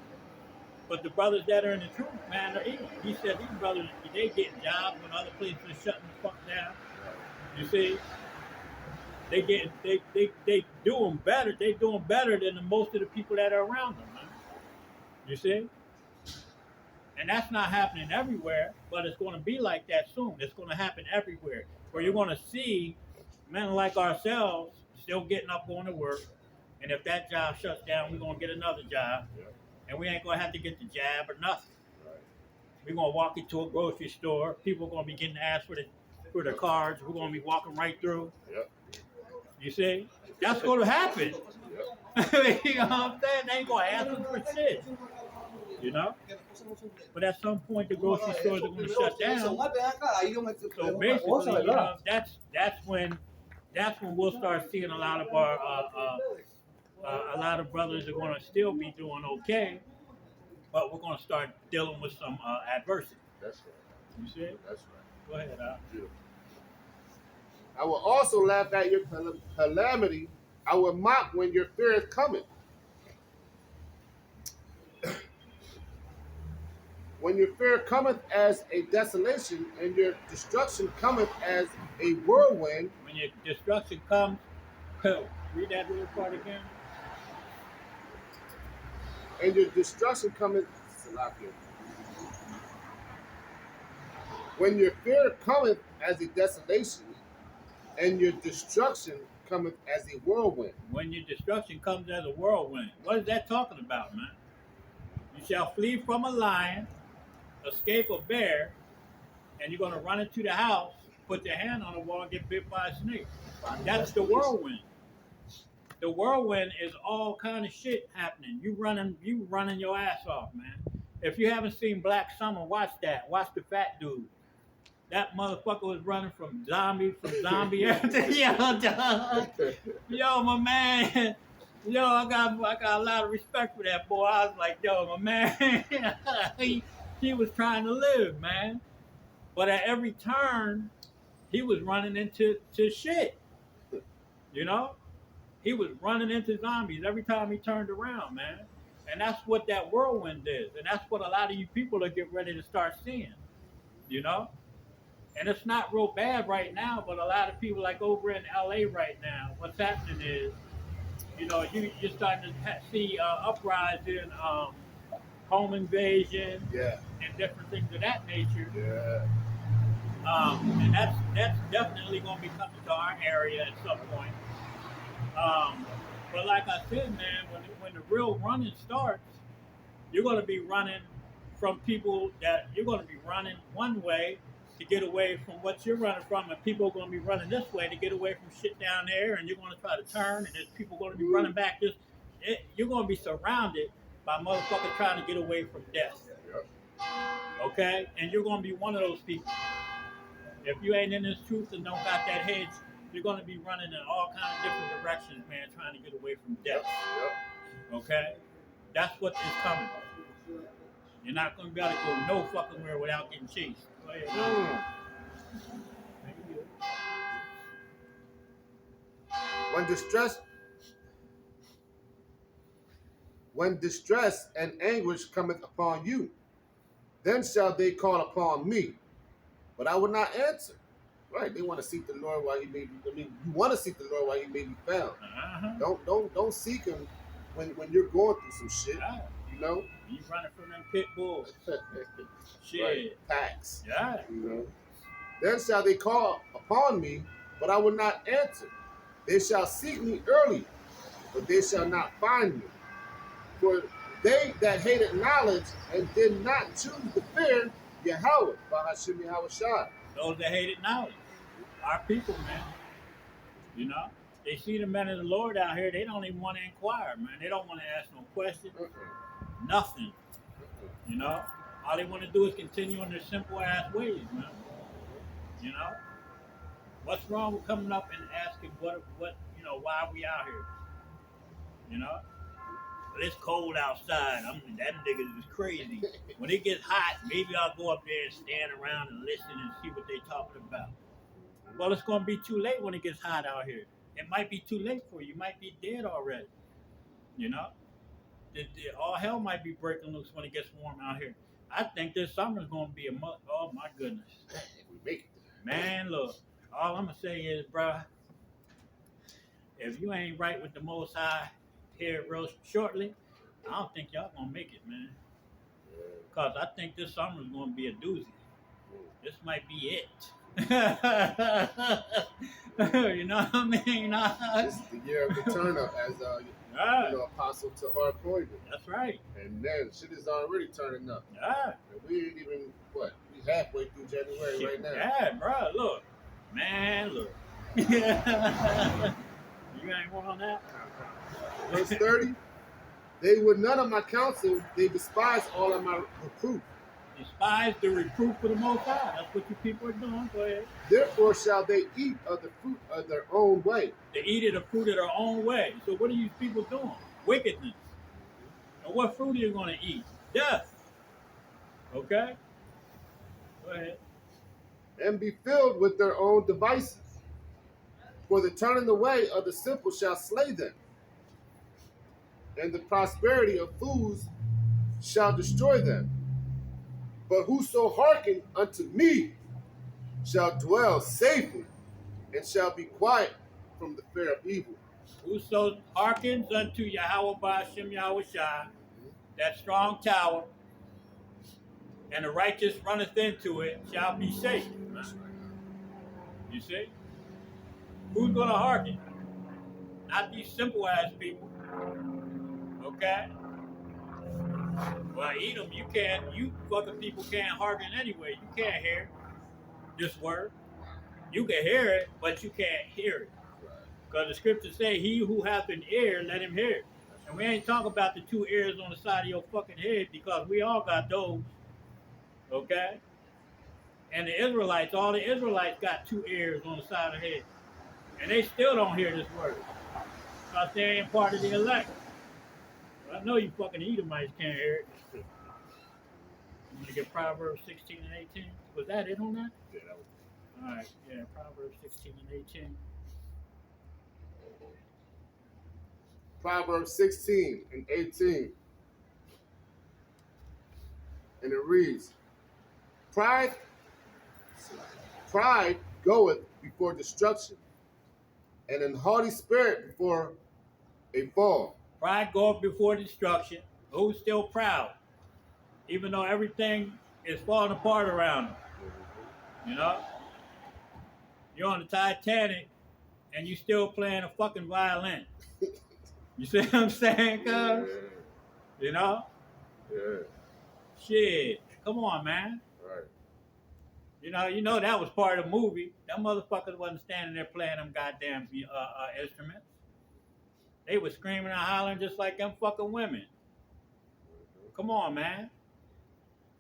But the brothers that are in the truth, man, they're eating. He said these brothers, they getting jobs when other places are shutting the fuck down. You see, they doing better. They doing better than most of the people that are around them, man. You see, and that's not happening everywhere, but it's going to be like that soon. It's going to happen everywhere, where you're going to see men like ourselves still getting up, going to work, and if that job shuts down, we're going to get another job. Yeah. And we ain't going to have to get the jab or nothing. Right. We're going to walk into a grocery store. People are going to be getting asked for their cards. We're going to be walking right through. Yep. You see? That's going to happen. Yep. You know what I'm saying? They ain't going to ask them for shit. But at some point, the grocery stores are going to shut down. So basically, that's when we'll start seeing a lot of our a lot of brothers are going to still be doing okay, but we're going to start dealing with some adversity. That's right. You see? That's right. Go ahead, I will also laugh at your calamity. I will mock when your fear is coming. When your fear cometh as a desolation, and your destruction cometh as a whirlwind. When your destruction comes, read that little part again. And your destruction cometh. When your fear cometh as a desolation, and your destruction cometh as a whirlwind. When your destruction comes as a whirlwind. What is that talking about, man? You shall flee from a lion, escape a bear, and you're going to run into the house, put your hand on the wall, and get bit by a snake. That's the whirlwind. The whirlwind is all kind of shit happening. You running your ass off, man. If you haven't seen Black Summer, watch that. Watch the fat dude. That motherfucker was running from zombie after yo, my man. Yo, I got a lot of respect for that boy. I was like, yo, my man, he was trying to live, man. But at every turn, he was running into shit. You know, he was running into zombies every time he turned around, man. And that's what that whirlwind is, and that's what a lot of you people are getting ready to start seeing. You know, and it's not real bad right now, but a lot of people like over in LA right now, what's happening is, you know, you're starting to see uprise in home invasion Yeah. and different things of that nature. Yeah. And that's definitely going to be coming to our area at some point. But like I said, man, when the real running starts, you're going to be running from people that you're going to be running one way to get away from what you're running from, and people are going to be running this way to get away from shit down there, and you're going to try to turn, and there's people going to be running back this. You're going to be surrounded by motherfuckers trying to get away from death. Yep. Okay? And you're going to be one of those people. If you ain't in this truth and don't got that hedge, you're going to be running in all kinds of different directions, man, trying to get away from death. Yep. Okay? That's what is coming. You're not going to be able to go no fucking where without getting chased. Go ahead. When distress and anguish cometh upon you, then shall they call upon me, but I will not answer. Right? They want to seek the Lord while he may be. I mean, you want to seek the Lord while he may be found. Don't seek him when you're going through some shit. You know. You running from them pit bulls. Shit. Right. Packs. Yeah. You know. Then shall they call upon me, but I will not answer. They shall seek me early, but they shall not find me. For they that hated knowledge and did not choose to fear Yahweh, Bahashim Yahweh Shai. Those that hated knowledge. Our people, man. You know? They see the men of the Lord out here, they don't even want to inquire, man. They don't want to ask no questions. Nothing. You know? All they want to do is continue in their simple ass ways, man. You know? What's wrong with coming up and asking what you know, why are we out here? You know? But it's cold outside. That nigga is crazy. When it gets hot, maybe I'll go up there and stand around and listen and see what they talking about. Well, it's gonna be too late when it gets hot out here. It might be too late for you. You might be dead already. You know? All hell might be breaking loose when it gets warm out here. I think this summer's gonna be oh my goodness. If we make it. Man, look, all I'm gonna say is, bruh, if you ain't right with the Most High here real shortly, I don't think y'all gonna make it, man. Cause I think this summer's gonna be a doozy. This might be it. You know what I mean? This is the year of the turn up, as you know, Apostle Tahar coined it. That's right. And then shit is already turning up. Yeah. And we ain't even we halfway through January Shit, right now. Yeah, bro. Look, man, look. You ain't one on that? Verse 30. They would none of my counsel, they despise all of my reproof. Despise the reproof of the Most High. That's what you people are doing. Go ahead. Therefore shall they eat of the fruit of their own way. They eat of the fruit of their own way. So what are you people doing? Wickedness. And what fruit are you going to eat? Death. Okay? Go ahead. And be filled with their own devices. For the turning away of the simple shall slay them. And the prosperity of fools shall destroy them. But whoso hearken unto me shall dwell safely and shall be quiet from the fear of evil. Whoso hearkens unto Yahweh Ba'ashem Yahweh Shai, that strong tower, and the righteous runneth into it, shall be safe. You see? Who's going to hearken? Not these simple ass people. Okay? Well, Edom, you fucking people can't hearken anyway. You can't hear this word. You can hear it, but you can't hear it. Because the scriptures say, he who hath an ear, let him hear. And we ain't talking about the 2 ears on the side of your fucking head, because we all got those. Okay? And the Israelites, all the Israelites got 2 ears on the side of the head. And they still don't hear this word. Because they ain't part of the elect. I know you fucking Edomites can't hear it. I'm going to get Proverbs 16 and 18. Was that it on that? Yeah, that was. All right, yeah, Proverbs 16 and 18. Proverbs 16 and 18. And it reads, Pride goeth before destruction, and an haughty spirit before a fall. Pride goeth before destruction. Who's still proud? Even though everything is falling apart around them. You know? You're on the Titanic, and you still playing a fucking violin. You see what I'm saying, cuz? Yeah. You know? Yeah. Shit. Come on, man. Right. You know that was part of the movie. Them motherfuckers wasn't standing there playing them goddamn instruments. They was screaming and hollering just like them fucking women. Come on, man.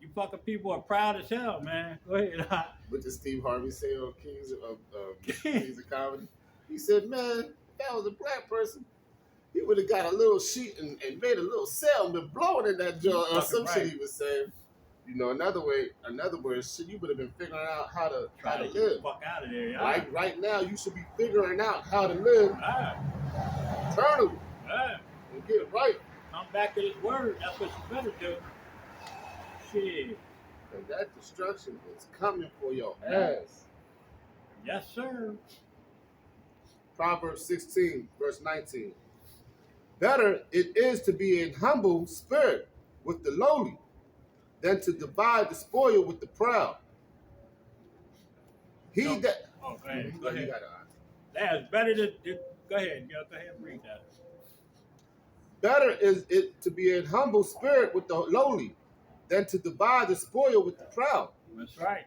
You fucking people are proud as hell, man. Go ahead. What did Steve Harvey say on Kings of Comedy? He said, man, if that was a black person, he would have got a little sheet and made a little sail and been blowing in that joint or some shit he was saying. You know, another word, shit, you would have been figuring out how to Get live. the fuck out of there, y'all. Like right now, you should be figuring out how to live eternally and get it right. Come back to this word. That's what you better do. Shit. And that destruction is coming for your ass. Yes, sir. Proverbs 16, verse 19. Better it is to be in humble spirit with the lowly than to divide the spoil with the proud. He No. that... Oh, go ahead. Go ahead. You gotta, That's better to go ahead. Go ahead and read that. better is it to be in humble spirit with the lowly than to divide the spoil with the proud. That's right.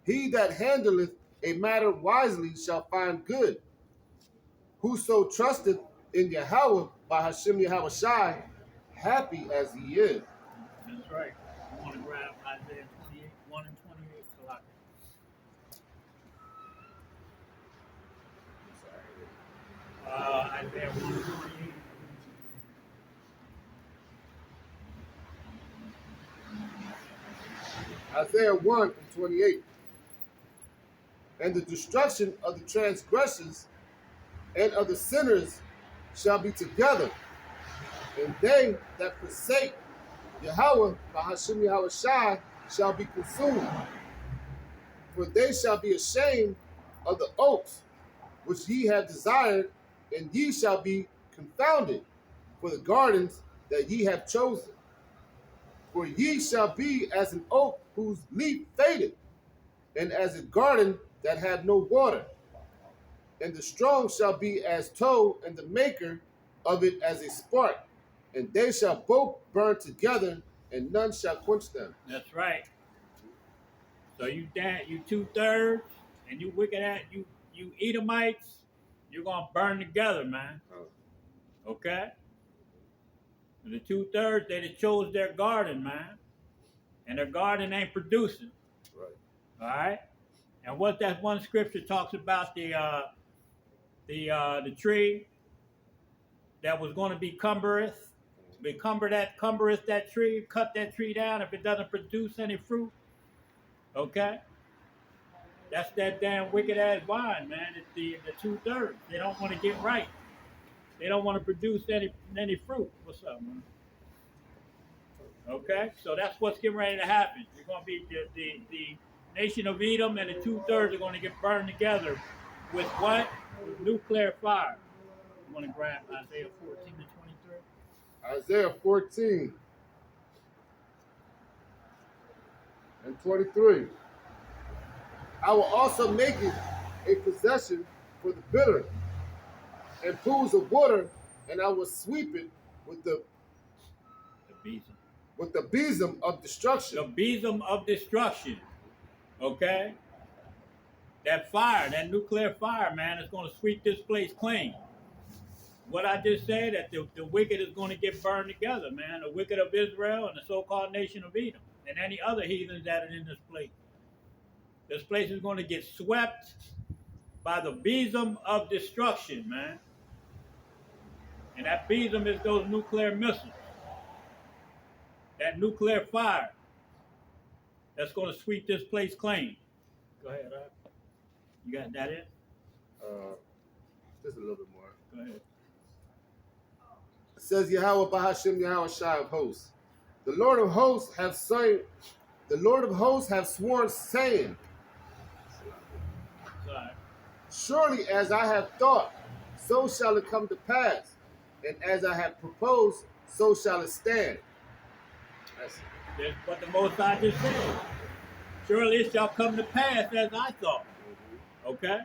He that handleth a matter wisely shall find good. Whoso trusteth in Yahweh by Hashem Yahweh Shai, happy as he is. That's right. You want to grab Isaiah 28, 1 and 28. Isaiah 1 and 28. Isaiah 1 and 28. And the destruction of the transgressors and of the sinners shall be together, and they that forsake Yahweh by Hashem Yahweh Shai shall be consumed. For they shall be ashamed of the oaks which ye have desired, and ye shall be confounded for the gardens that ye have chosen. For ye shall be as an oak whose leaf fadeth, and as a garden that had no water. And the strong shall be as tow, and the maker of it as a spark. And they shall both burn together, and none shall quench them. That's right. So you 2/3, and you wicked at you Edomites, you're gonna burn together, man. Okay? And the 2/3, they just chose their garden, man. And their garden ain't producing. Right. All right? And what that one scripture talks about the tree that was going to be cumbereth that tree, cut that tree down if it doesn't produce any fruit. Okay? That's that damn wicked ass vine, man. It's the 2/3. They don't want to get right. They don't want to produce any fruit. What's up, man? Okay, so that's what's getting ready to happen. You're going to be the nation of Edom, and the 2/3 are going to get burned together with what? With nuclear fire. You want to grab Isaiah 14 to 23? Isaiah 14 and 23. I will also make it a possession for the bitter, and pools of water, and I will sweep it with the besom of destruction. The besom of destruction. Okay? That fire, that nuclear fire, man, is going to sweep this place clean. What I just said, that the wicked is going to get burned together, man. The wicked of Israel and the so-called nation of Edom and any other heathens that are in this place. This place is going to get swept by the besom of destruction, man. And that besom is those nuclear missiles. That nuclear fire that's going to sweep this place clean. Go ahead, you got that in? Just a little bit more. Go ahead. It says Yahweh Bahashim Yahweh Shai of hosts. The Lord of hosts have sworn, saying, Sorry. surely as I have thought, so shall it come to pass, and as I have proposed, so shall it stand. That's what the Most High just said. Surely it shall come to pass as I thought. Okay?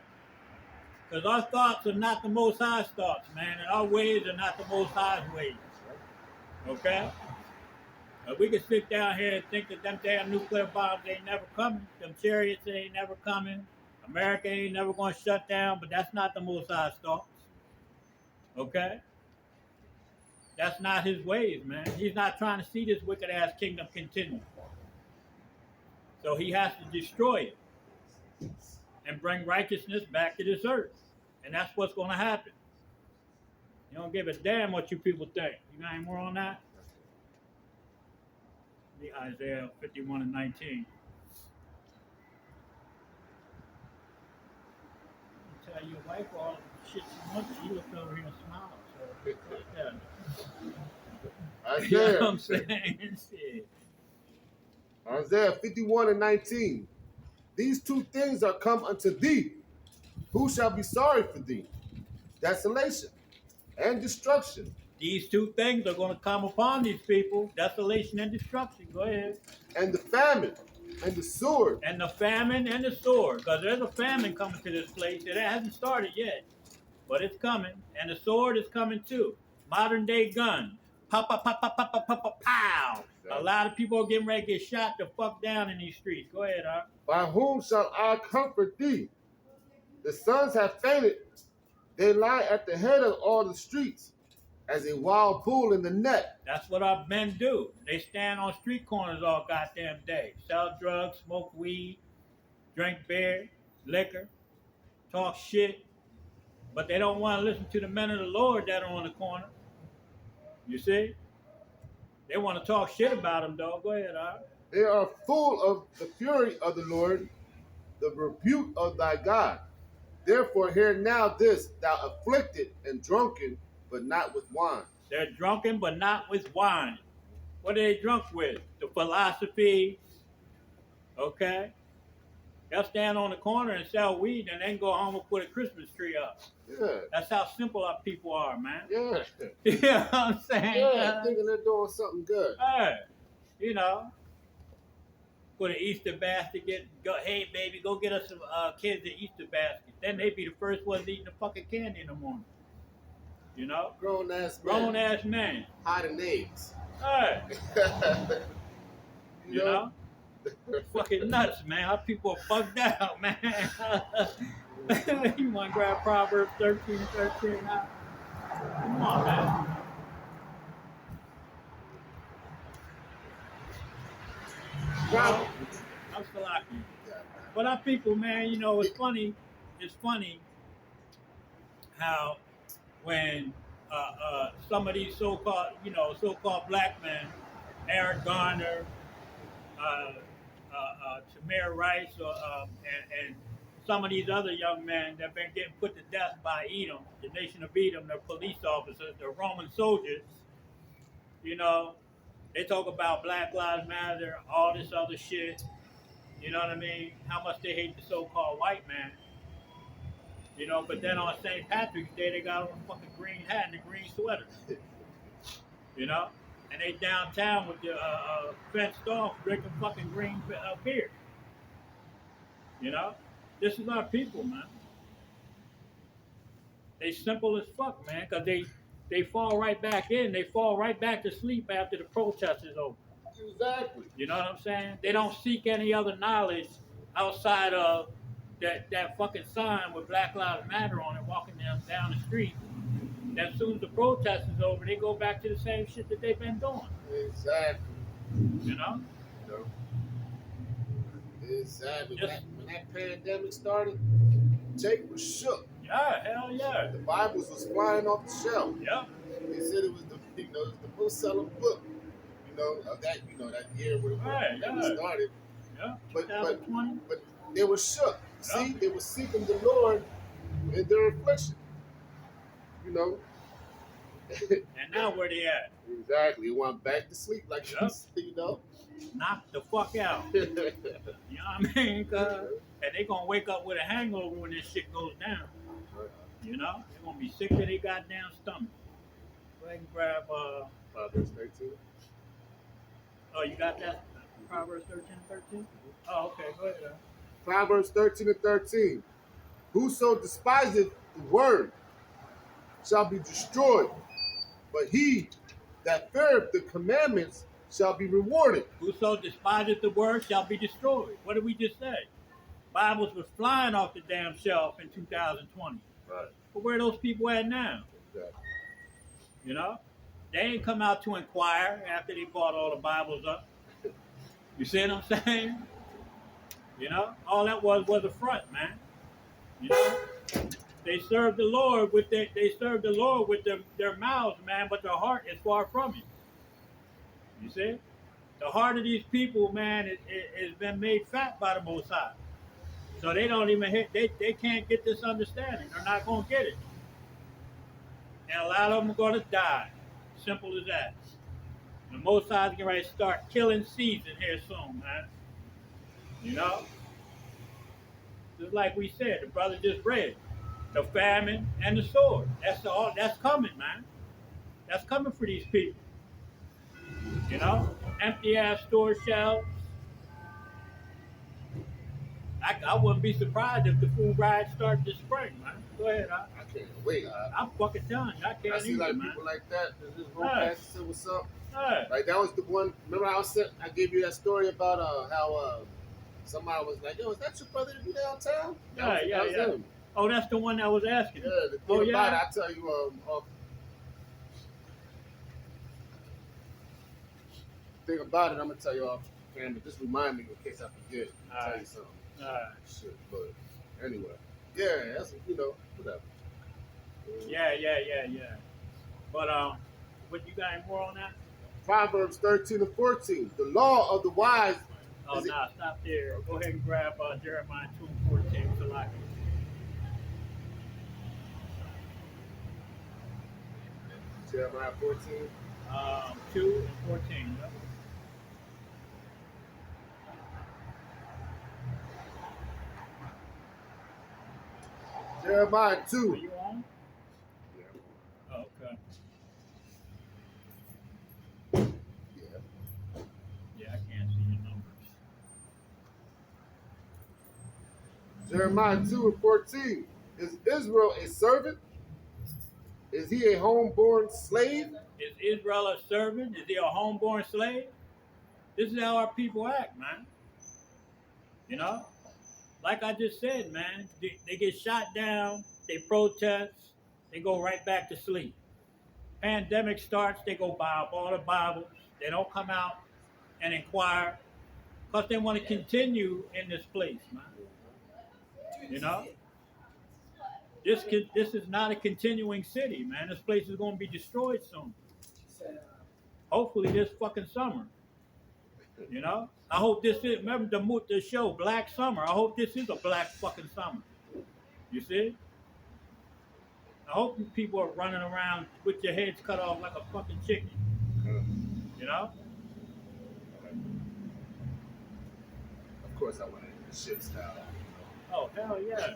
Because our thoughts are not the Most High's thoughts, man, and our ways are not the Most High's ways. Okay? We can sit down here and think that them damn nuclear bombs ain't never coming. Them chariots ain't never coming. America ain't never going to shut down, but that's not the Most High's thoughts. Okay? That's not his ways, man. He's not trying to see this wicked-ass kingdom continue. So he has to destroy it and bring righteousness back to this earth. And that's what's going to happen. You don't give a damn what you people think. You got any more on that? Isaiah 51 and 19. You tell your wife all the shit she wants, you look over here and smile. So, Isaiah, you know what I'm saying? Shit. Isaiah 51 and 19. These two things are come unto thee. Who shall be sorry for thee? Desolation and destruction. These two things are going to come upon these people. Desolation and destruction. Go ahead. And the famine and the sword. And the famine and the sword. Because there's a famine coming to this place. It hasn't started yet. But it's coming. And the sword is coming too. Modern day gun. Pow, pow, pow, pow, pow, pow, pow, pow, pow. A lot of people are getting ready to get shot the fuck down in these streets. Go ahead, Art. By whom shall I comfort thee? The sons have fainted. They lie at the head of all the streets, as a wild bull in the net. That's what our men do. They stand on street corners all goddamn day. Sell drugs, smoke weed, drink beer, liquor, talk shit. But they don't want to listen to the men of the Lord that are on the corner. You see? They want to talk shit about them, though. Go ahead, Art. They are full of the fury of the Lord, the rebuke of thy God. Therefore hear now this, thou afflicted and drunken, but not with wine. They're drunken, but not with wine. What are they drunk with? The philosophy. Okay? They'll stand on the corner and sell weed and then go home and put a Christmas tree up. Yeah. That's how simple our people are, man. Yeah. You know what I'm saying? Yeah, thinking they're doing something good. Hey, you know, put an Easter basket, hey baby, go get us some kids an Easter basket. Then they be the first ones eating the fucking candy in the morning. You know? Grown ass man. Hiding eggs. Hey. you know? Fucking nuts, man. Our people are bugged out, man. You want to grab Proverbs 13:13 now? Come on, man. Well, I'm still lucky. But our people, man, you know, it's funny how when some of these so-called black men, Eric Garner, Tamir Rice, and some of these other young men that have been getting put to death by Edom, the nation of Edom, their police officers, the Roman soldiers, you know, they talk about Black Lives Matter, all this other shit, you know what I mean? How much they hate the so-called white man, you know, but then on St. Patrick's Day, they got on a fucking green hat and a green sweater, you know? And they downtown with the fenced off drinking fucking green beer. You know? This is our people, man. They simple as fuck, man, because they fall right back in. They fall right back to sleep after the protest is over. Exactly. You know what I'm saying? They don't seek any other knowledge outside of that fucking sign with Black Lives Matter on it, walking them down the street. As soon as the protest is over, they go back to the same shit that they've been doing. Exactly. You know? You know? Exactly. Just, When that pandemic started, Jake was shook. yeah, hell yeah. The Bibles was flying off the shelf. Yep. They said it was it was the most selling book, of that, that year when it started. Yeah. But 2020. but they were shook. Yeah. See, they were seeking the Lord in their affliction. And now where they at? Exactly. You want back to sleep, like Yep. you said, Knock the fuck out. You know what I mean? And they gonna wake up with a hangover when this shit goes down. You know? They're gonna be sick to their goddamn stomach. Go ahead and grab Proverbs 13. Oh, you got that? Proverbs 13:13? Oh, okay, go ahead. Proverbs 13:13. Whoso despiseth the word shall be destroyed, but he that feareth the commandments shall be rewarded. Whoso despiseth the word shall be destroyed. What did we just say? Bibles was flying off the damn shelf in 2020. Right. But where are those people at now? Exactly. You know? They ain't come out to inquire after they bought all the Bibles up. You see what I'm saying? You know? All that was a front, man. You know? They serve the Lord with their mouths, man, but their heart is far from Him. You see? The heart of these people, man, has been made fat by the Most High. So they don't even they can't get this understanding. They're not gonna get it. And a lot of them are gonna die. Simple as that. The Most High is getting ready to start killing season here soon, man. You know? Just like we said, the brother just read. The famine and the sword. That's coming, man. That's coming for these people. You know? Empty ass store shelves. I wouldn't be surprised if the food ride started this spring, man. Go ahead, I can't wait. I'm fucking telling you, I can't I see either, like man. people like that. This road pastor said, "What's up?" Hey. Like that was the one. Remember I gave you that story about how somebody was like, "Yo, is that your brother to be downtown?" That was him. Oh, that's the one that was asking. Yeah, the thing about it, I tell you, thing about it, I'm gonna tell you off camera. Just remind me in case I forget. I'll tell you something. Shit, but anyway, yeah, that's whatever. Yeah. But what you got any more on that? Proverbs 13:14. The law of the wise. Oh, stop there. Go ahead and grab Jeremiah 2:14 to like. Jeremiah 14. 2 and 14. Yep. Jeremiah 2. Are you on? Yeah. Oh, okay. Yeah, I can't see your numbers. Jeremiah 2:14. Is Israel a servant? Is he a homeborn slave? Is Israel a servant? Is he a homeborn slave? This is how our people act, man. You know? Like I just said, man, they get shot down, they protest, they go right back to sleep. Pandemic starts, they go buy up all the Bibles. They don't come out and inquire because they want to continue in this place, man. You know? This is not a continuing city, man. This place is going to be destroyed soon. Hopefully this fucking summer. You know? I hope this is, remember the show, Black Summer. I hope this is a black fucking summer. You see? I hope people are running around with your heads cut off like a fucking chicken. You know? Of course I want to shit style. Oh, hell yeah.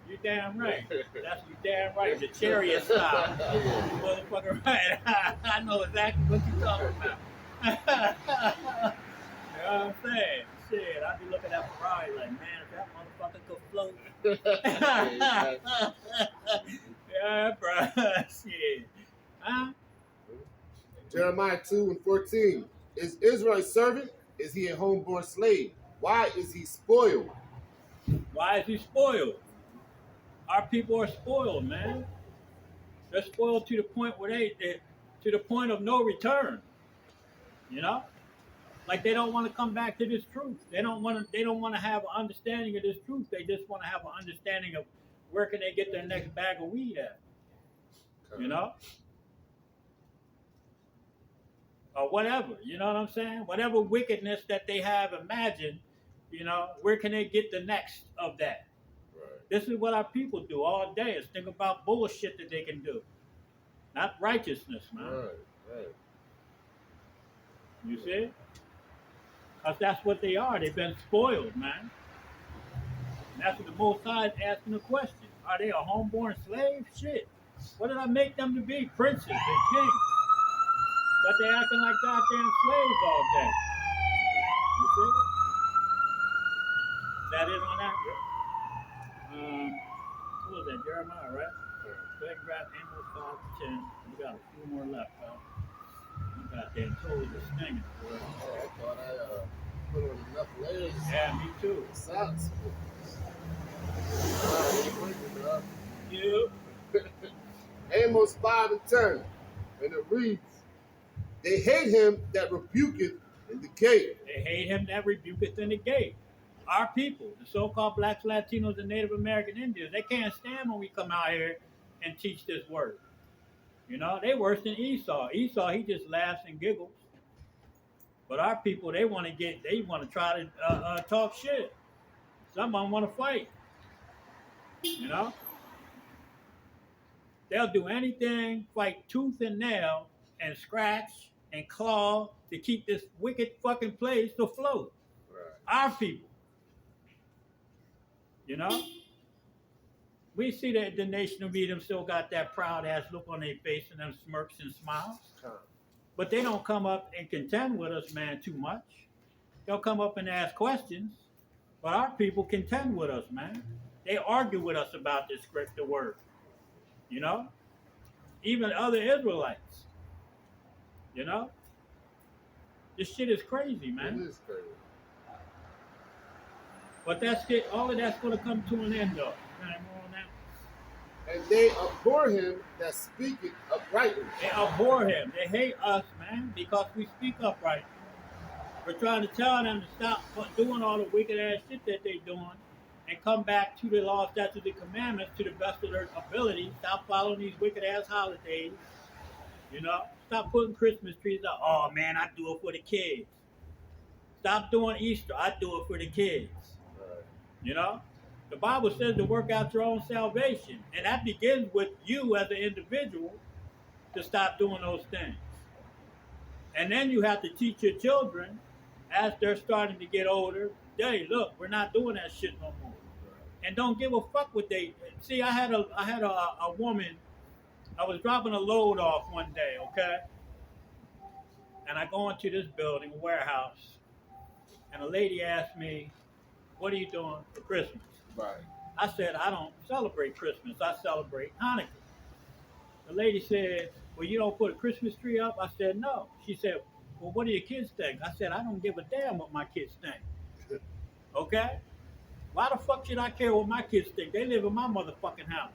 You damn right. That's you damn right. The chariot style. You motherfucker right. I know exactly what you're talking about. You know what I'm saying? Shit, I be looking at Ferrari like, man, if that motherfucker could float. Yeah, bro. Shit. Huh? Jeremiah 2:14. Is Israel a servant? Is he a homeborn slave? Why is he spoiled? Why is he spoiled? Our people are spoiled, man. They're spoiled to the point where they to the point of no return. You know, like they don't want to come back to this truth. They don't want to. They don't want to have an understanding of this truth. They just want to have an understanding of where can they get their next bag of weed at. You know, or whatever. You know what I'm saying? Whatever wickedness that they have imagined. You know, where can they get the next of that? Right. This is what our people do all day. Is think about bullshit that they can do, not righteousness, man. Right. You see? Because that's what they are. They've been spoiled, man. And that's what the Most High is asking the question. Are they a homeborn slave? Shit. What did I make them to be? Princes and kings. But they acting like goddamn slaves all day. You see? Is that it on that? What was that? Jeremiah, right? Go ahead and grab Amos 5 to 10. We got a few more left, pal. You goddamn told this thing. Oh, I thought I put on enough layers. Yeah, me too. Socks. You. Amos 5 and 10. And it reads, they hate him that rebuketh in the gate. They hate him that rebuketh in the gate. Our people, the so-called blacks, Latinos, and Native American Indians, they can't stand when we come out here and teach this word. You know, they worse than Esau. Esau, he just laughs and giggles. But our people, they want to try to talk shit. Some of them want to fight. You know? They'll do anything, fight tooth and nail, and scratch and claw to keep this wicked fucking place afloat. Right. Our people. You know? We see that the nation of Edom still got that proud ass look on their face and them smirks and smiles. But they don't come up and contend with us, man, too much. They'll come up and ask questions, but our people contend with us, man. They argue with us about this script, the word. You know? Even other Israelites. You know? This shit is crazy, man. It is crazy. But that's it. All of that's going to come to an end, though. And they abhor him that speaketh uprightly. They abhor him. They hate us, man, because we speak upright. We're trying to tell them to stop doing all the wicked ass shit that they're doing and come back to the law, statutes, and commandments to the best of their ability. Stop following these wicked ass holidays. You know? Stop putting Christmas trees up. Oh, man, I do it for the kids. Stop doing Easter. I do it for the kids. Right. You know? The Bible says to work out your own salvation. And that begins with you as an individual to stop doing those things. And then you have to teach your children as they're starting to get older, hey, look, we're not doing that shit no more. And don't give a fuck what they see. I had a woman, I was dropping a load off one day, okay? And I go into this building, a warehouse, and a lady asked me, what are you doing for Christmas? Right. I said, I don't celebrate Christmas. I celebrate Hanukkah. The lady said, well, you don't put a Christmas tree up? I said, no. She said, well, what do your kids think? I said, I don't give a damn what my kids think. Okay? Why the fuck should I care what my kids think? They live in my motherfucking house.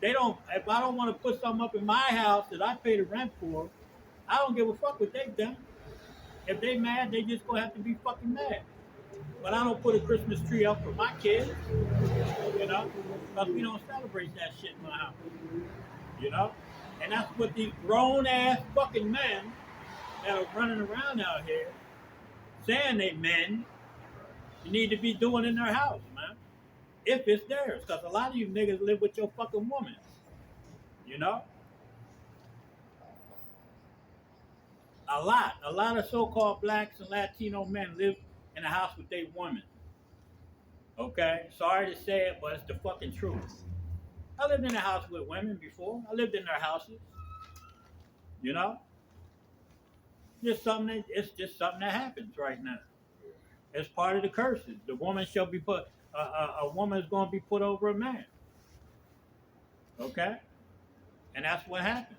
They don't, if I don't want to put something up in my house that I pay the rent for, I don't give a fuck what they think. If they mad, they just gonna have to be fucking mad. But I don't put a Christmas tree up for my kids, you know, because we don't celebrate that shit in my house, you know? And that's what these grown-ass fucking men that are running around out here saying they men need to be doing in their house, man. If it's theirs, because a lot of you niggas live with your fucking woman, you know? A lot of so-called blacks and Latino men live in a house with their women. Okay? Sorry to say it, but it's the fucking truth. I lived in a house with women before. I lived in their houses. You know? It's just something that happens right now. It's part of the curses. The woman shall be put, a woman is going to be put over a man. Okay? And that's what happened.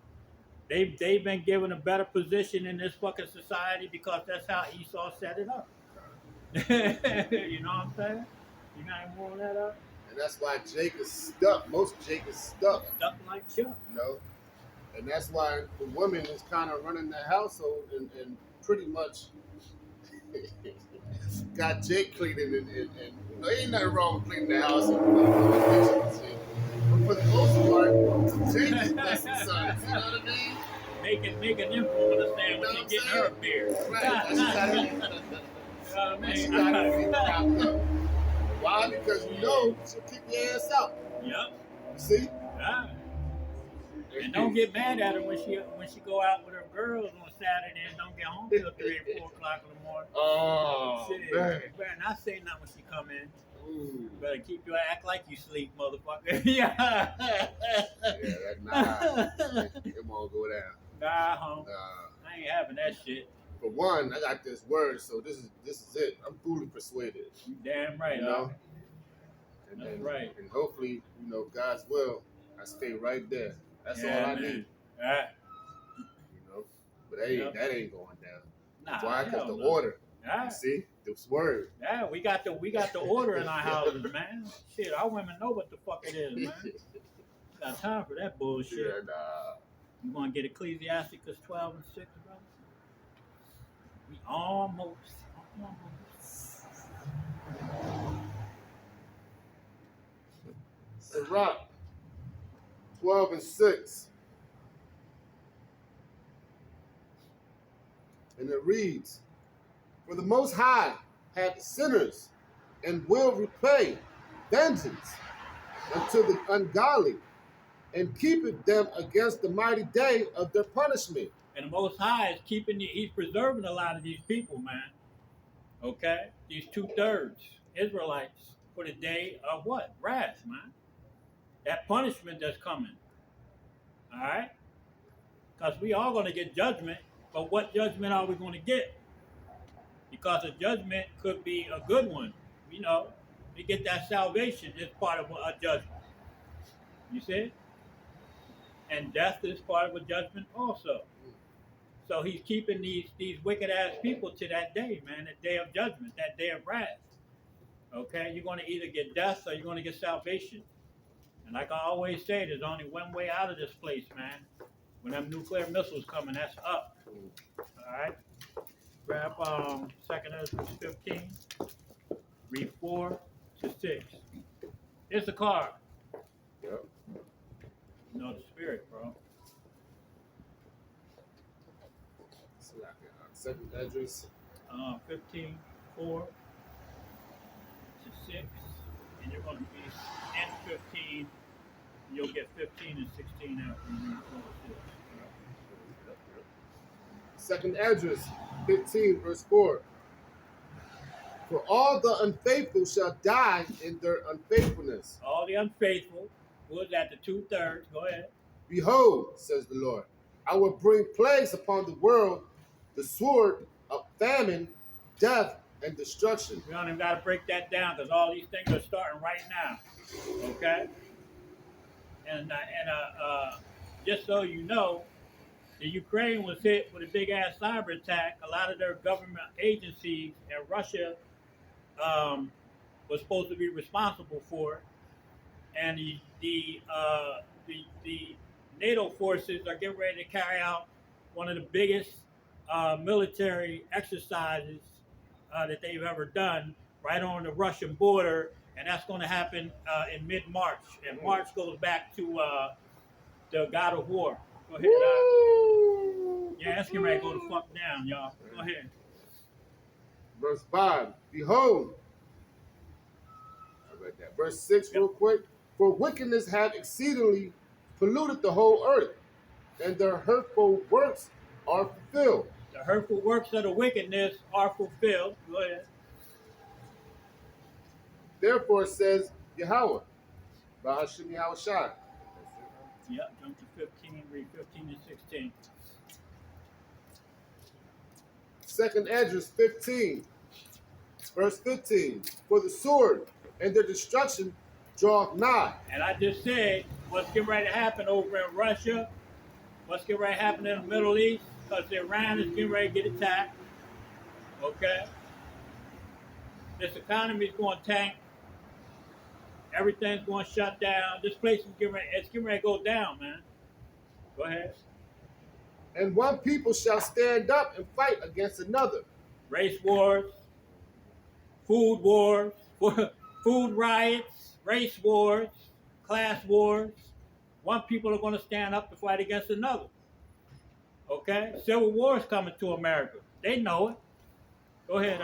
They've been given a better position in this fucking society because that's how Esau set it up. You know what I'm saying? You got any more of that up? And that's why Jake is stuck. Most Jake is stuck, Stuck like Chuck. you know. And that's why the woman is kind of running the household and pretty much got Jake cleaning and you know, ain't nothing wrong with cleaning the house and shit. But for the most part, Jake is blessing sons. You know what I mean? Making them understand when she's getting her beer. Right. That's gotta be. She gotta be propped up. Why? Because you know she'll kick your ass out. Yep. You see? Yeah. And don't get mad at her when she go out with her girls on Saturday and don't get home till 3 or 4 o'clock in the morning. Oh, shit. man. You better not say nothing when she come in. Ooh. You better keep your act like you sleep, motherfucker. Yeah. Nah. It won't go down. Nah, home. I ain't having that shit. For one, I got this word, so this is it. I'm fully persuaded. You damn right, you know. That's right. And hopefully, you know, God's will, I stay right there. That's all I need. Right. You know, but that ain't going down. Nah, why? Because the order. Yeah. You see, this word. Yeah, we got the order in our houses, man. Shit, our women know what the fuck it is, man. Got time for that bullshit. Yeah, nah. You want to get Ecclesiasticus 12 and 6, bro? We almost. Sirach 12 and 6. And it reads, for the Most High hath sinners and will repay vengeance unto the ungodly, and keepeth them against the mighty day of their punishment. And the Most High is he's preserving a lot of these people, man. Okay? These 2/3 Israelites for the day of what? Wrath, man. That punishment that's coming. All right? Because we are going to get judgment, but what judgment are we going to get? Because a judgment could be a good one. You know, we get that salvation is part of a judgment. You see? And death is part of a judgment also. So he's keeping these wicked ass people to that day, man, that day of judgment, that day of wrath. Okay? You're going to either get death or you're going to get salvation. And like I always say, there's only one way out of this place, man. When them nuclear missiles coming, that's up. All right? Grab 2nd Ezra 15. Read 4 to 6. It's the card. Yep. You know the spirit, bro. Second Esdras. 15, 4 to 6. And you're going to be in 15. You'll get 15 and 16 after you read 4 to 6. Second Esdras 15, verse 4. For all the unfaithful shall die in their unfaithfulness. All the unfaithful, who is that, the 2/3? Go ahead. Behold, says the Lord, I will bring plagues upon the world, the sword of famine, death, and destruction. We don't even got to break that down because all these things are starting right now. Okay? And just so you know, the Ukraine was hit with a big ass cyber attack. A lot of their government agencies and Russia was supposed to be responsible for it. And the NATO forces are getting ready to carry out one of the biggest military exercises that they've ever done right on the Russian border, and that's going to happen in mid-March. And March goes back to the God of War. Go ahead. Yeah, that's getting ready to go the fuck down, y'all. Go ahead. Verse 5, behold. I read that. Verse 6 real quick. For wickedness have exceedingly polluted the whole earth, and their hurtful works are fulfilled. The hurtful works of the wickedness are fulfilled. Go ahead. Therefore it says Yahweh, Bahashim Yahweh Shai. Yep, jump to 15, read 15 and 16. Second Esdras 15, verse 15. For the sword and their destruction draweth nigh. And I just said what's getting ready to happen over in Russia, what's getting ready to happen in the Middle East, because Iran is getting ready to get attacked. Okay? This economy is going to tank. Everything's going to shut down. This place is getting ready to go down, man. Go ahead. And one people shall stand up and fight against another. Race wars, food wars, food riots, race wars, class wars. One people are going to stand up to fight against another. Okay? Civil war is coming to America. They know it. Go ahead,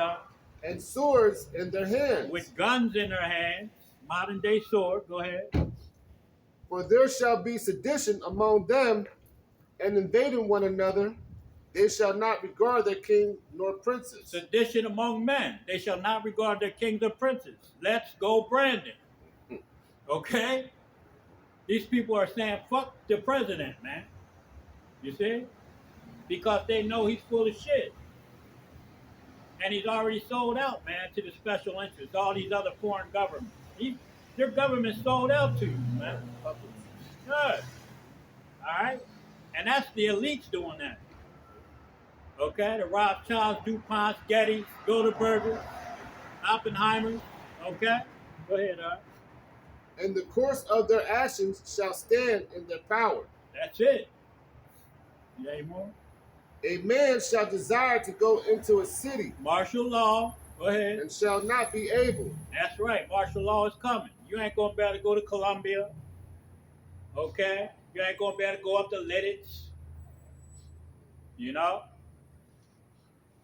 And swords in their hands. With guns in their hands. Modern day sword. Go ahead. For there shall be sedition among them, and invading one another. They shall not regard their king nor princes. Sedition among men. They shall not regard their kings or princes. Let's go, Brandon. Okay? These people are saying, fuck the president, man. You see? Because they know he's full of shit. And he's already sold out, man, to the special interests, all these other foreign governments. Your government sold out to you, man. Good. All right? And that's the elites doing that. Okay? The Rothschilds, DuPonts, Gettys, Bilderbergers, Oppenheimers. Okay? Go ahead, And the course of their actions shall stand in their power. That's it. You got any more? A man shall desire to go into a city. Martial law. Go ahead. And shall not be able. That's right. Martial law is coming. You ain't going to be able to go to Colombia. Okay? You ain't going to be able to go up to Lidditz. You know?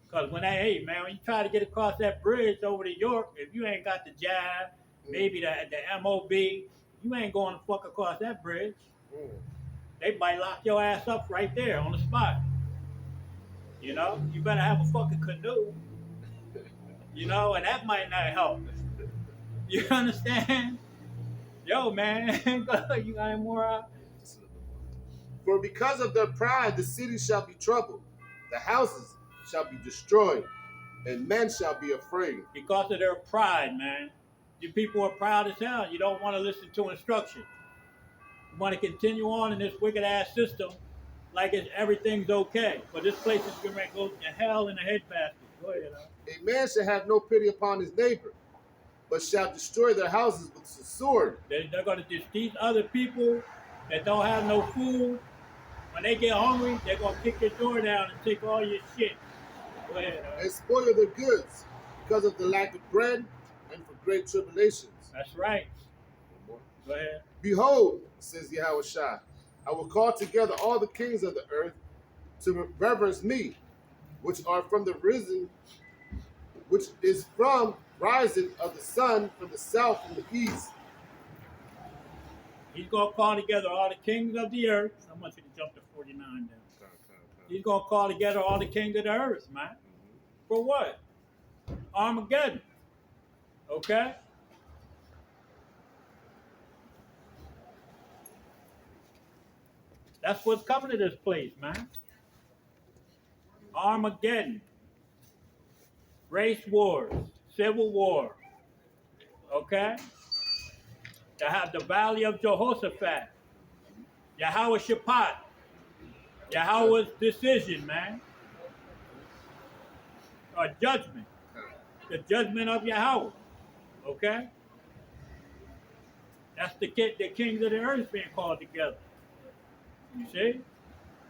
Because when when you try to get across that bridge over to York, if you ain't got the jab, maybe the MOB, you ain't going to fuck across that bridge. They might lock your ass up right there on the spot. You know? You better have a fucking canoe. You know? And that might not help. You understand? Yo, man. You got any more? For because of their pride, the city shall be troubled. The houses shall be destroyed, and men shall be afraid. Because of their pride, man. You people are proud as hell. You don't want to listen to instruction. You want to continue on in this wicked ass system like everything's okay. But this place is going to go to hell in a headbasket. Go ahead. A man shall have no pity upon his neighbor, but shall destroy their houses with the sword. They're going to just these other people that don't have no food. When they get hungry, they're going to kick your door down and take all your shit. Go ahead. And spoil their goods because of the lack of bread and for great tribulations. That's right. Go ahead. Behold, says Yahweh Shai, I will call together all the kings of the earth to reverence me, which are from the risen, which is from rising of the sun from the south and the east. He's going to call together all the kings of the earth. I want you to jump to 49 then. He's going to call together all the kings of the earth, man. For what? Armageddon. Okay? That's what's coming to this place, man. Armageddon. Race wars. Civil war. Okay? To have the valley of Jehoshaphat. Yahweh Shaphat. Yahweh's decision, man. Or judgment. The judgment of Yahweh. Okay? That's the kings of the earth being called together. You see?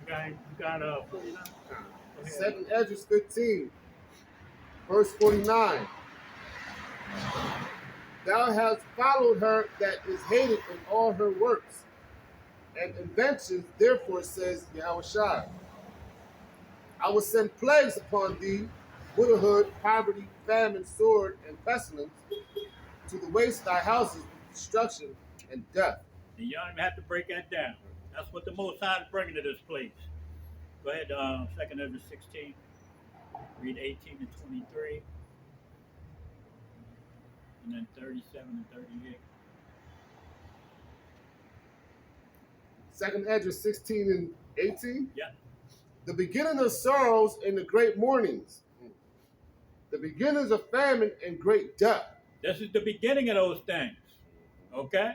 You got 49. 2nd Esdras 15, verse 49. Thou hast followed her that is hated in all her works and inventions, therefore says Yahweh Shai. I will send plagues upon thee, widowhood, poverty, famine, sword, and pestilence, to the waste thy houses with destruction and death. And you don't even have to break that down. That's what the Most High is bringing to this place. Go ahead, 2nd Esdras 16. Read 18 and 23. And then 37 and 38. 2nd Esdras 16 and 18? Yeah. The beginning of sorrows and the great mournings. The beginnings of famine and great death. This is the beginning of those things. Okay?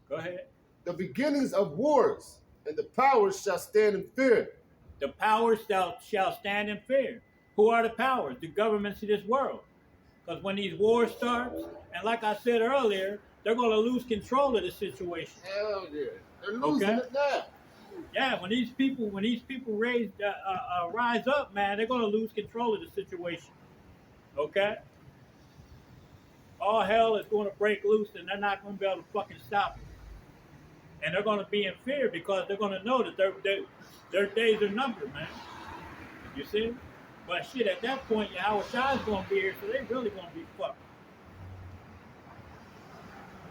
Go ahead. The beginnings of wars, and the powers shall stand in fear. The powers shall stand in fear. Who are the powers? The governments of this world. Because when these wars start, and like I said earlier, they're going to lose control of the situation. Hell yeah. They're losing it now. Yeah, when these people rise up, man, they're going to lose control of the situation. Okay? All hell is going to break loose, and they're not going to be able to fucking stop it. And they're going to be in fear because they're going to know that their days are numbered, man. You see? But shit, at that point, Yahweh Shai's going to be here, so they really going to be fucked.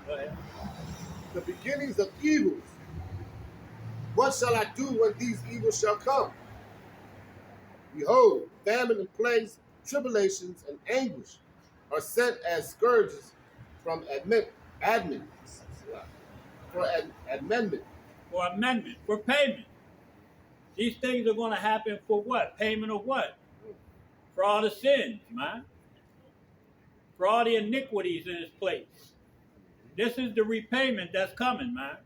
Go ahead. The beginnings of evils. What shall I do when these evils shall come? Behold, famine and plagues, tribulations and anguish are sent as scourges from amendment. For amendment, for payment. These things are going to happen for what? Payment of what? For all the sins, man. For all the iniquities in this place. This is the repayment that's coming, man.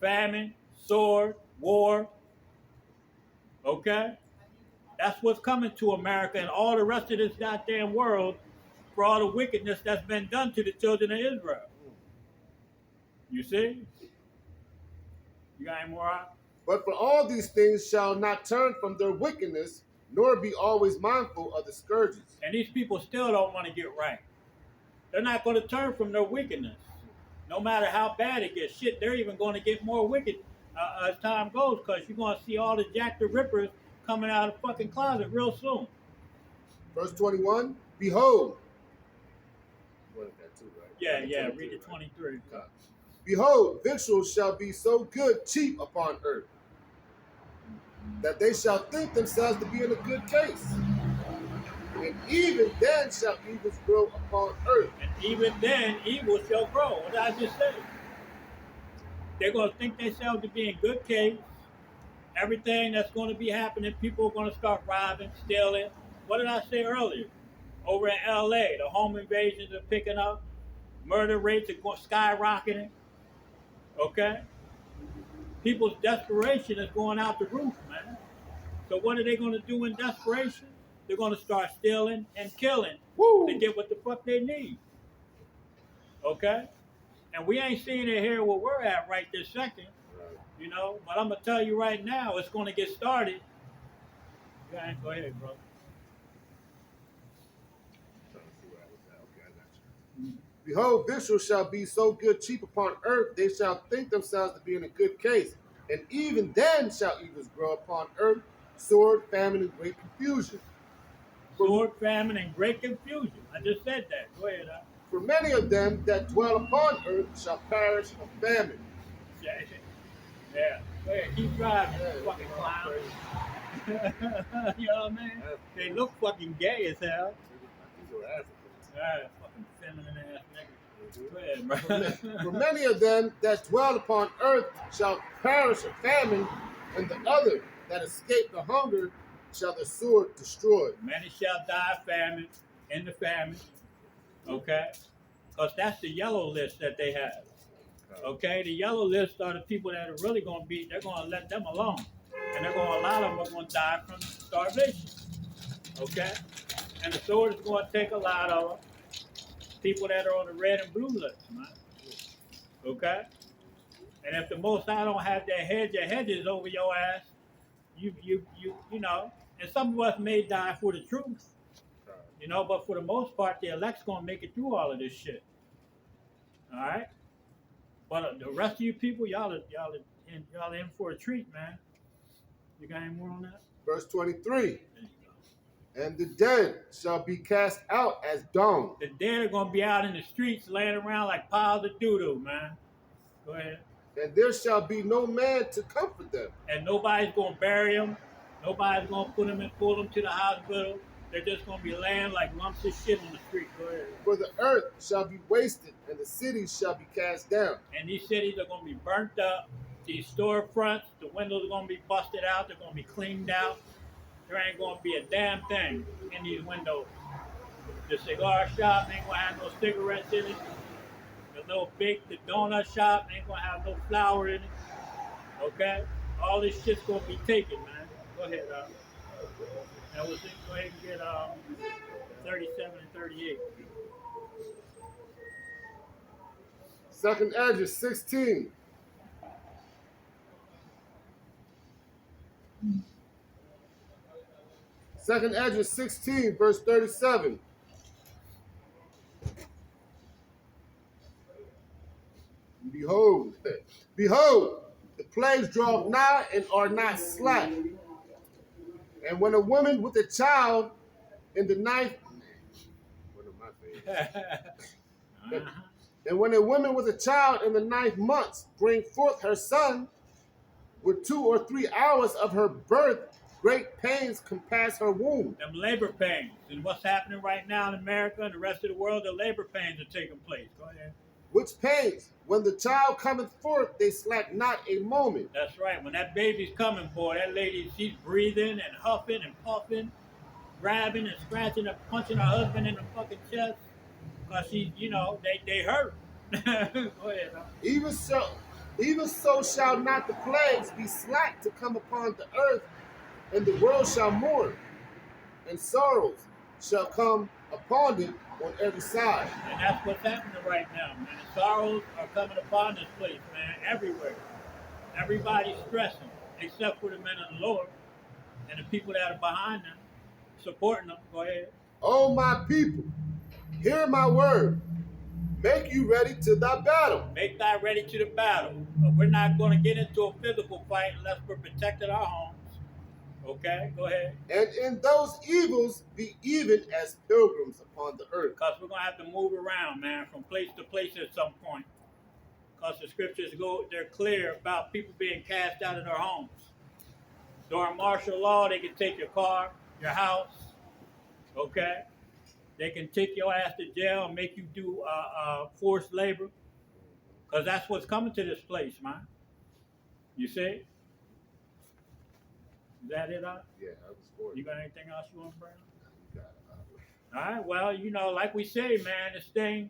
Famine, sword, war. Okay? That's what's coming to America and all the rest of this goddamn world for all the wickedness that's been done to the children of Israel. You see? You got any more out? But for all these things shall not turn from their wickedness, nor be always mindful of the scourges. And these people still don't want to get right. They're not going to turn from their wickedness. No matter how bad it gets. Shit, they're even going to get more wicked as time goes, because you're going to see all the Jack the Rippers coming out of the fucking closet real soon. Verse 21, behold. Yeah, read the 23. Behold, victuals shall be so good cheap upon earth, that they shall think themselves to be in a good case. And even then shall evils grow upon earth. And even then evil shall grow. What did I just say? They're going to think themselves to be in good case. Everything that's going to be happening, people are going to start robbing, stealing. What did I say earlier? Over in LA, the home invasions are picking up. Murder rates are skyrocketing. Okay? People's desperation is going out the roof, man. So what are they going to do in desperation? They're going to start stealing and killing to get what the fuck they need. Okay? And we ain't seeing it here where we're at right this second. You know, but I'm going to tell you right now, it's going to get started. Go ahead, bro. Behold, victuals shall be so good cheap upon earth, they shall think themselves to be in a good case. And even then shall evils grow upon earth, sword, famine, and great confusion. Sword, famine, and great confusion. I just said that. Go ahead. For many of them that dwell upon earth shall perish of famine. Yeah. Go ahead. Keep driving, fucking clown. You know what I mean? They look fucking gay as hell. Fucking feminine ass nigga. Go ahead, bro. For many of them that dwell upon earth shall perish of famine, and the other that escape the hunger shall the sword destroy. Many shall die famine in the famine. Okay? Because that's the yellow list that they have. Okay? The yellow list are the people that are really going to be, they're going to let them alone. And they're going to, a lot of them are going to die from starvation. Okay? And the sword is going to take a lot of them. People that are on the red and blue list, man. Okay? And if the Most High don't have their hedges over your ass, you know, and some of us may die for the truth. You know, but for the most part, the elect's gonna make it through all of this shit. All right, but the rest of you people, y'all are in for a treat, man. You got any more on that? Verse 23. And the dead shall be cast out as dung. The dead are gonna be out in the streets, laying around like piles of doo-doo, man. Go ahead. And there shall be no man to comfort them. And nobody's gonna bury them. Nobody's gonna put them and pull them to the hospital. They're just going to be laying like lumps of shit on the street. Go ahead. For the earth shall be wasted, and the cities shall be cast down. And these cities are going to be burnt up. These storefronts, the windows are going to be busted out. They're going to be cleaned out. There ain't going to be a damn thing in these windows. The cigar shop ain't going to have no cigarettes in it. The donut shop ain't going to have no flour in it. Okay? All this shit's going to be taken, man. Go ahead, that was it. Go ahead and get 37 and 38. Second Ezra 16. Second Ezra 16, verse 37. Behold, behold, the plagues draw nigh and are not slack. And when a woman with a child in the ninth, one of my favorites. And when a woman with a child in the 9th month bring forth her son, with 2 or 3 hours of her birth, great pains compass her womb. Them labor pains. And what's happening right now in America and the rest of the world, the labor pains are taking place. Go ahead. Which pains, when the child cometh forth, they slack not a moment. That's right. When that baby's coming, boy, that lady, she's breathing and huffing and puffing, grabbing and scratching and punching her husband in the fucking chest. Because she, you know, they hurt. Go ahead. Huh? Even so shall not the plagues be slack to come upon the earth, and the world shall mourn, and sorrows shall come upon it on every side. And that's what's happening right now, man. The sorrows are coming upon this place, man, everywhere. Everybody's stressing, except for the men of the Lord and the people that are behind them, supporting them. Go ahead. O my people, hear my word. Make you ready to thy battle. Make thy ready to the battle. But we're not going to get into a physical fight unless we're protecting our homes. Okay, go ahead. And in those evils be even as pilgrims upon the earth. Because we're going to have to move around, man, from place to place at some point. Because the scriptures they're clear about people being cast out of their homes. During martial law, they can take your car, your house, okay? They can take your ass to jail and make you do forced labor. Because that's what's coming to this place, man. You see? Is that it, huh? Yeah, that was for You got anything else you want to bring up? You got it. All right, well, you know, like we say, man, this thing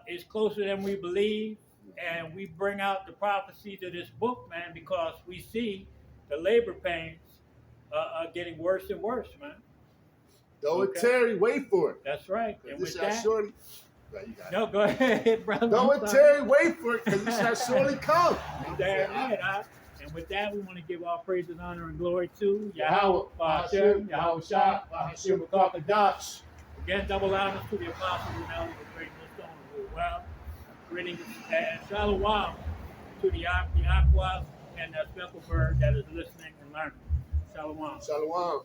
is closer than we believe. And we bring out the prophecies of this book, man, because we see the labor pains are getting worse and worse, man. Though it tarry, wait for it. That's right. And with that, surely. Right, you got no, go ahead, brother. Though it tarry, wait for it, because it shall surely come. Damn right, huh? And with that, we want to give all praise and honor and glory to Yahweh, Hashem, Yahweh Shah, Hashem, Dash. Again, double honors to the apostles and elders of great stone of the well. Greetings and shalom to the Aquas and that speckle bird that is listening and learning. Shalom. Shalom.